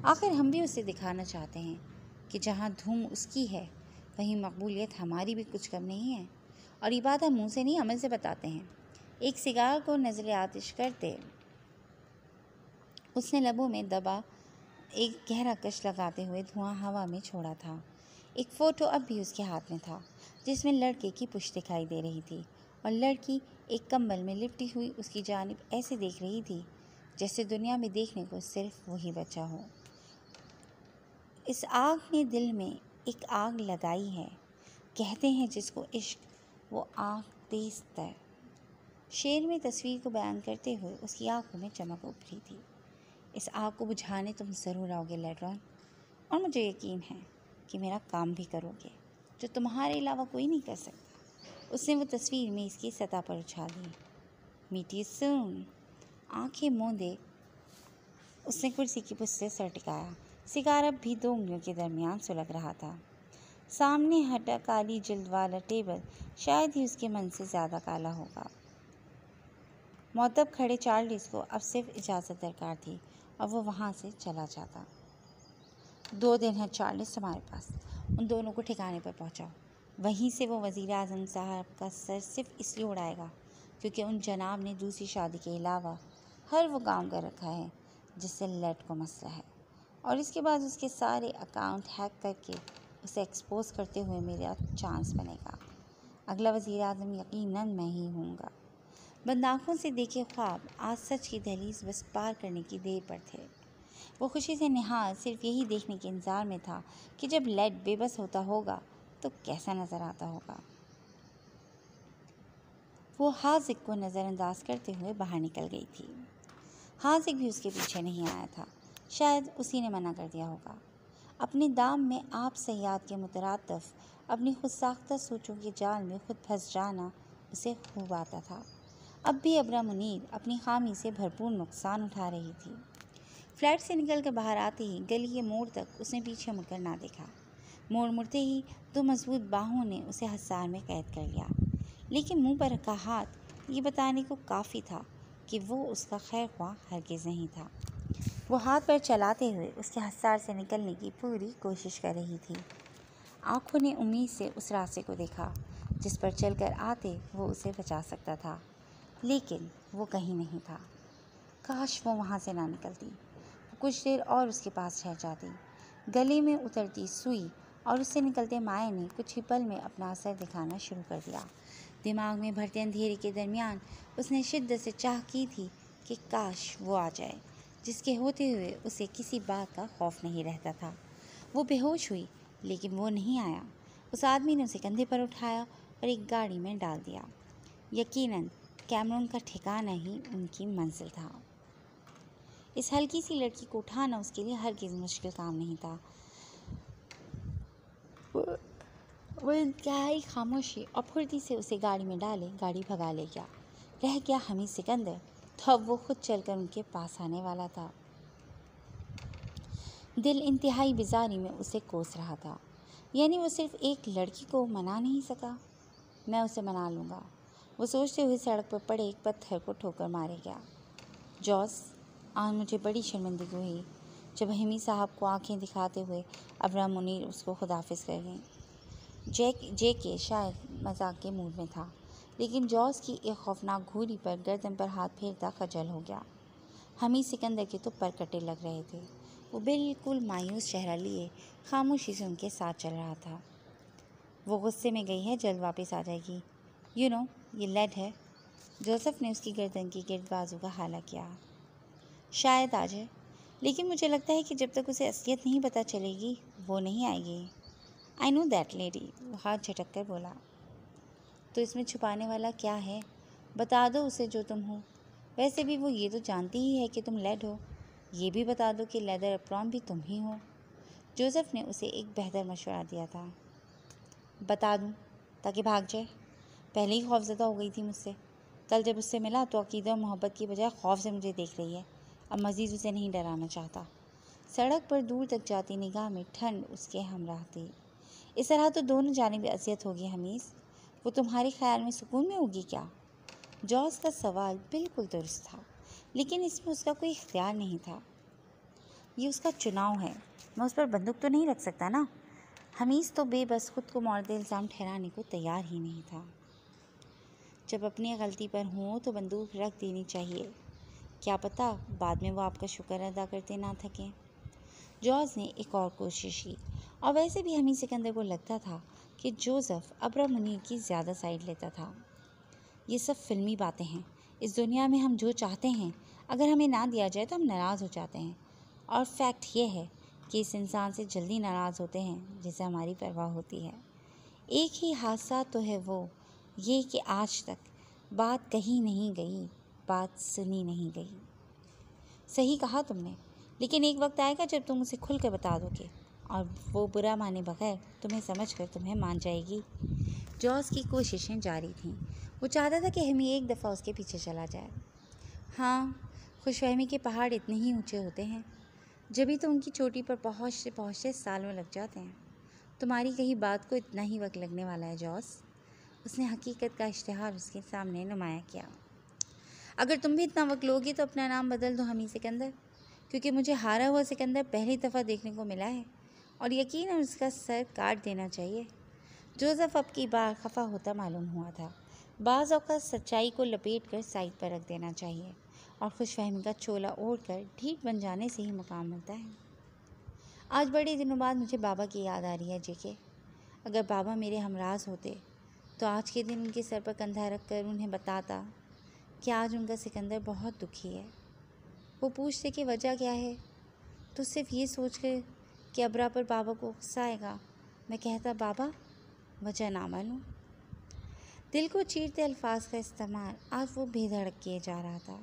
آخر ہم بھی اسے دکھانا چاہتے ہیں کہ جہاں دھوم اس کی ہے وہیں مقبولیت ہماری بھی کچھ کم نہیں ہے، اور یہ بات ہم منہ سے نہیں عمل سے بتاتے ہیں۔ ایک سگار کو نظر آتش کرتے اس نے لبوں میں دبا ایک گہرا کش لگاتے ہوئے دھواں ہوا میں چھوڑا تھا۔ ایک فوٹو اب بھی اس کے ہاتھ میں تھا، جس میں لڑکے کی پشت دکھائی دے رہی تھی، اور لڑکی ایک کمبل میں لپٹی ہوئی اس کی جانب ایسے دیکھ رہی تھی جیسے دنیا میں دیکھنے کو صرف وہی بچا ہو۔ اس آگ نے دل میں ایک آگ لگائی ہے، کہتے ہیں جس کو عشق، وہ آگ تیز تر۔ شعر میں تصویر کو بیان کرتے ہوئے اس کی آنکھوں میں چمک ابھری تھی۔ اس آگ کو بجھانے تم ضرور آؤ گے لیڈرون، اور مجھے یقین ہے کہ میرا کام بھی کرو گے، جو تمہارے علاوہ کوئی نہیں کر سکتا۔ اس نے وہ تصویر میز کی سطح پر اچھال دی۔ Meat you soon. آنکھیں موندے اس نے کرسی کی پشت سے سر ٹکایا۔ سگار اب بھی 2 انگلیوں کے درمیان سلگ رہا تھا۔ سامنے ہٹا کالی جلد والا ٹیبل شاید ہی اس کے من سے زیادہ کالا ہوگا۔ مؤدب کھڑے چارلس کو اب صرف اجازت درکار تھی اور وہ وہاں سے چلا جاتا۔ 2 دن ہے چارلس تمہارے پاس، ان دونوں کو ٹھکانے پر پہنچاؤ۔ وہیں سے وہ وزیر اعظم صاحب کا سر صرف اس لیے اڑائے گا کیونکہ ان جناب نے دوسری شادی کے علاوہ ہر وہ کام کر رکھا ہے جس سے لیڈ کو مسئلہ ہے، اور اس کے بعد اس کے سارے اکاؤنٹ ہیک کر کے اسے ایکسپوز کرتے ہوئے میرا چانس بنے گا۔ اگلا وزیر اعظم یقیناً میں ہی ہوں گا۔ بند آنکھوں سے دیکھے خواب آج سچ کی دہلیز بس پار کرنے کی دیر پر تھے۔ وہ خوشی سے نہال صرف یہی دیکھنے کے انتظار میں تھا کہ جب لیڈ بے بس ہوتا ہوگا تو کیسا نظر آتا ہوگا۔ وہ حاذق کو نظر انداز کرتے ہوئے باہر نکل گئی تھی۔ حاذق بھی اس کے پیچھے نہیں آیا تھا، شاید اسی نے منع کر دیا ہوگا۔ اپنے دام میں آپ صیاد کے مترادف اپنی خود ساختہ سوچوں کے جال میں خود پھنس جانا اسے خوب آتا تھا۔ اب بھی ابرہ منیر اپنی خامی سے بھرپور نقصان اٹھا رہی تھی۔ فلیٹ سے نکل کر باہر آتے ہی گلی کے موڑ تک اس نے پیچھے مڑ کر نہ دیکھا۔ موڑ مڑتے ہی 2 مضبوط باہوں نے اسے حصار میں قید کر لیا، لیکن منہ پر رکھا ہاتھ یہ بتانے کو کافی تھا کہ وہ اس کا خیر خواہ ہرگز نہیں تھا۔ وہ ہاتھ پر چلاتے ہوئے اس کے حصار سے نکلنے کی پوری کوشش کر رہی تھی۔ آنکھوں نے امید سے اس راستے کو دیکھا جس پر چل کر آتے وہ اسے بچا سکتا تھا، لیکن وہ کہیں نہیں تھا۔ کاش وہ وہاں سے نہ نکلتی، وہ کچھ دیر اور اس کے پاس رہ جاتی۔ گلے میں اترتی سوئی اور اس سے نکلتے مائع نے کچھ ہی پل میں اپنا اثر دکھانا شروع کر دیا۔ دماغ میں بھرتے اندھیرے کے درمیان اس نے شدت سے چاہ کی تھی کہ کاش وہ آ جائے، جس کے ہوتے ہوئے اسے کسی بات کا خوف نہیں رہتا تھا۔ وہ بے ہوش ہوئی، لیکن وہ نہیں آیا۔ اس آدمی نے اسے کندھے پر اٹھایا اور ایک گاڑی میں ڈال دیا۔ یقیناً کیمرون کا ٹھکانہ ہی ان کی منزل تھا۔ اس ہلکی سی لڑکی کو اٹھانا اس کے لیے ہرگز مشکل کام نہیں تھا۔ وہ انتہائی خاموشی اور پھرتی سے اسے گاڑی میں ڈالے گاڑی بھگا لے گیا۔ رہ گیا حمید سکندر، تو اب وہ خود چل کر ان کے پاس آنے والا تھا۔ دل انتہائی بیزاری میں اسے کوس رہا تھا۔ یعنی وہ صرف ایک لڑکی کو منا نہیں سکا، میں اسے منا لوں گا، وہ سوچتے ہوئے سڑک پر پڑے ایک پتھر کو ٹھوکر مارے گیا۔ جوز، آج مجھے بڑی شرمندگی ہوئی جب حمید صاحب کو آنکھیں دکھاتے ہوئے ابرہ منیر اس کو خداحافظ کر گئیں۔ جے کے شاید مذاق کے موڈ میں تھا، لیکن جوز کی ایک خوفناک گھوری پر گردن پر ہاتھ پھیرتا خجل ہو گیا۔ حمید سکندر کے تو پر کٹے لگ رہے تھے۔ وہ بالکل مایوس چہرہ لیے خاموشی سے ان کے ساتھ چل رہا تھا۔ وہ غصے میں گئی ہے، جلد واپس آ جائے گی۔ یہ لیڈ ہے۔ جوزف نے اس کی گردن کی گرد بازو کا حالہ کیا۔ شاید آ جائے، لیکن مجھے لگتا ہے کہ جب تک اسے اصلیت نہیں پتہ چلے گی وہ نہیں آئے گی۔ I know that lady، وہ ہاتھ جھٹک کر بولا۔ تو اس میں چھپانے والا کیا ہے؟ بتا دو اسے جو تم ہو۔ ویسے بھی وہ یہ تو جانتی ہی ہے کہ تم لیڈ ہو۔ یہ بھی بتا دو کہ لیدر اپرون بھی تم ہی ہو۔ جوزف نے اسے ایک بہتر مشورہ دیا تھا۔ بتا دوں تاکہ بھاگ جائے؟ پہلے ہی خوفزدہ ہو گئی تھی مجھ سے۔ کل جب اس سے ملا تو عقیدہ اور محبت کی بجائے خوف سے مجھے دیکھ رہی ہے۔ اب مزید اسے نہیں ڈرانا چاہتا۔ سڑک پر دور تک جاتی نگاہ میں ٹھنڈ اس کے ہمراہ تھی۔ اس طرح تو دونوں جانب اذیت ہوگی حمیز، وہ تمہارے خیال میں سکون میں ہوگی کیا؟ جوز کا سوال بالکل درست تھا، لیکن اس میں اس کا کوئی اختیار نہیں تھا۔ یہ اس کا چناؤ ہے، میں اس پر بندوق تو نہیں رکھ سکتا نا۔ حمیز تو بے بس خود کو مورد الزام ٹھہرانے کو تیار ہی نہیں تھا۔ جب اپنی غلطی پر ہوں تو بندوق رکھ دینی چاہیے، کیا پتہ بعد میں وہ آپ کا شکر ادا کرتے نہ تھکیں۔ جوز نے ایک اور کوشش کی، اور ویسے بھی حمید سکندر کو لگتا تھا کہ جوزف ابرہ منیر کی زیادہ سائیڈ لیتا تھا۔ یہ سب فلمی باتیں ہیں۔ اس دنیا میں ہم جو چاہتے ہیں اگر ہمیں نہ دیا جائے تو ہم ناراض ہو جاتے ہیں، اور فیکٹ یہ ہے کہ اس انسان سے جلدی ناراض ہوتے ہیں جسے ہماری پرواہ ہوتی ہے۔ ایک ہی حادثہ تو ہے وہ یہ کہ آج تک بات کہی نہیں گئی، بات سنی نہیں گئی۔ صحیح کہا تم نے، لیکن ایک وقت آئے گا جب تم اسے کھل کر بتا دو گے، اور وہ برا مانے بغیر تمہیں سمجھ کر تمہیں مان جائے گی۔ جوز کی کوششیں جاری تھیں۔ وہ چاہتا تھا کہ ہمیں ایک دفعہ اس کے پیچھے چلا جائے۔ ہاں، خوش فہمی کے پہاڑ اتنے ہی اونچے ہوتے ہیں، جبھی تو ان کی چوٹی پر پہنچتے پہنچتے سالوں لگ جاتے ہیں۔ تمہاری کہی بات کو اتنا ہی وقت لگنے والا ہے جوز۔ اس نے حقیقت کا اشتہار اس کے سامنے نمایاں کیا۔ اگر تم بھی اتنا وقت لوگی تو اپنا نام بدل دو حمید سکندر، کیونکہ مجھے ہارا ہوا سکندر پہلی دفعہ دیکھنے کو ملا ہے، اور یقیناً اس کا سر کاٹ دینا چاہیے۔ جوزف اب کی بار خفا ہوتا معلوم ہوا تھا۔ بعض اوقات سچائی کو لپیٹ کر سائڈ پر رکھ دینا چاہیے، اور خوش فہمی کا چولا اوڑھ کر ڈھیٹ بن جانے سے ہی مقام ملتا ہے۔ آج بڑے دنوں بعد مجھے بابا کی یاد آ رہی ہے جے کے۔ اگر بابا میرے ہمراز ہوتے تو آج کے دن ان کے سر پر کندھا رکھ کر انہیں بتاتا کہ آج ان کا سکندر بہت دکھی ہے۔ وہ پوچھتے کہ وجہ کیا ہے، تو صرف یہ سوچ کر کہ ابرہ پر بابا کو غصہ آئے گا میں کہتا بابا وجہ نہ معلوم۔ دل کو چیرتے الفاظ کا استعمال آج وہ بے دھڑک کیے جا رہا تھا۔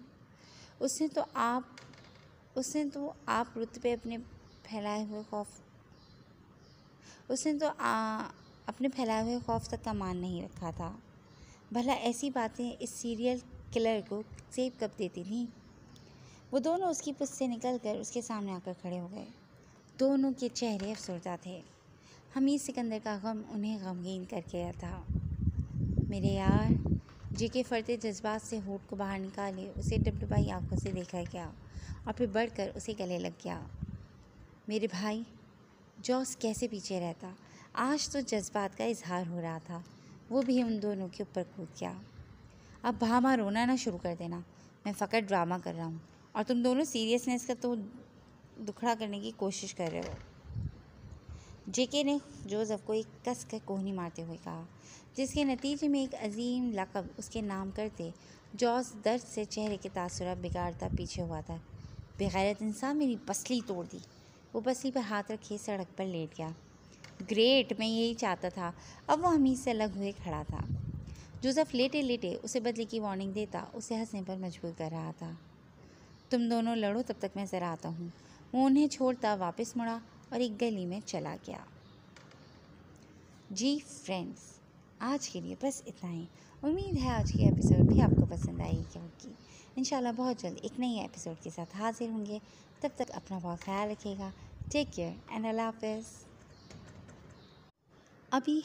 اس نے تو آپ رتبے اپنے پھیلائے ہوئے خوف تک کا مان نہیں رکھا تھا۔ بھلا ایسی باتیں اس سیریل کلر کو سیو کب دیتی تھیں؟ وہ دونوں اس کی پشت سے نکل کر اس کے سامنے آ کر کھڑے ہو گئے۔ دونوں کے چہرے افسردہ تھے۔ حمید سکندر کا غم انہیں غمگین کر گیا تھا۔ میرے یار، جے کے فرتے جذبات سے ہونٹ کو باہر نکالے اسے ڈبڈبائی آنکھوں سے دیکھا گیا، اور پھر بڑھ کر اسے گلے لگ گیا۔ میرے بھائی، جوز کیسے پیچھے رہتا؟ آج تو جذبات کا اظہار ہو رہا تھا، وہ بھی ان دونوں کے اوپر کود گیا۔ اب بھاما رونا نہ شروع کر دینا، میں فقط ڈرامہ کر رہا ہوں، اور تم دونوں سیریسنیس کا تو دکھڑا کرنے کی کوشش کر رہے ہو۔ جے کے نے جوزف کو ایک کس کر کوہنی مارتے ہوئے کہا، جس کے نتیجے میں ایک عظیم لقب اس کے نام کرتے جوز درد سے چہرے کے تاثرات بگاڑتا پیچھے ہوا تھا۔ بغیرت انسان، میری پسلی توڑ دی۔ وہ پسلی پر ہاتھ رکھے سڑک پر لیٹ گیا۔ گریٹ، میں یہی چاہتا تھا۔ اب وہ حمید سے الگ ہوئے کھڑا تھا۔ جوزف لیٹے لیٹے اسے بدلے کی وارننگ دیتا اسے ہنسنے پر مجبور کر رہا تھا۔ تم دونوں لڑو، تب تک میں ذرا آتا ہوں۔ وہ انہیں چھوڑتا واپس مڑا اور ایک گلی میں چلا گیا۔ جی فرینڈز، آج کے لیے بس اتنا ہی۔ امید ہے آج کی ایپیسوڈ بھی آپ کو پسند آئی ہوگی۔ انشاءاللہ بہت جلد ایک نئی ایپیسوڈ کے ساتھ حاضر ہوں گے۔ تب تک اپنا بہت خیال رکھیے گا۔ ٹیک کیئر اینڈ اللہ حافظ۔ ابھی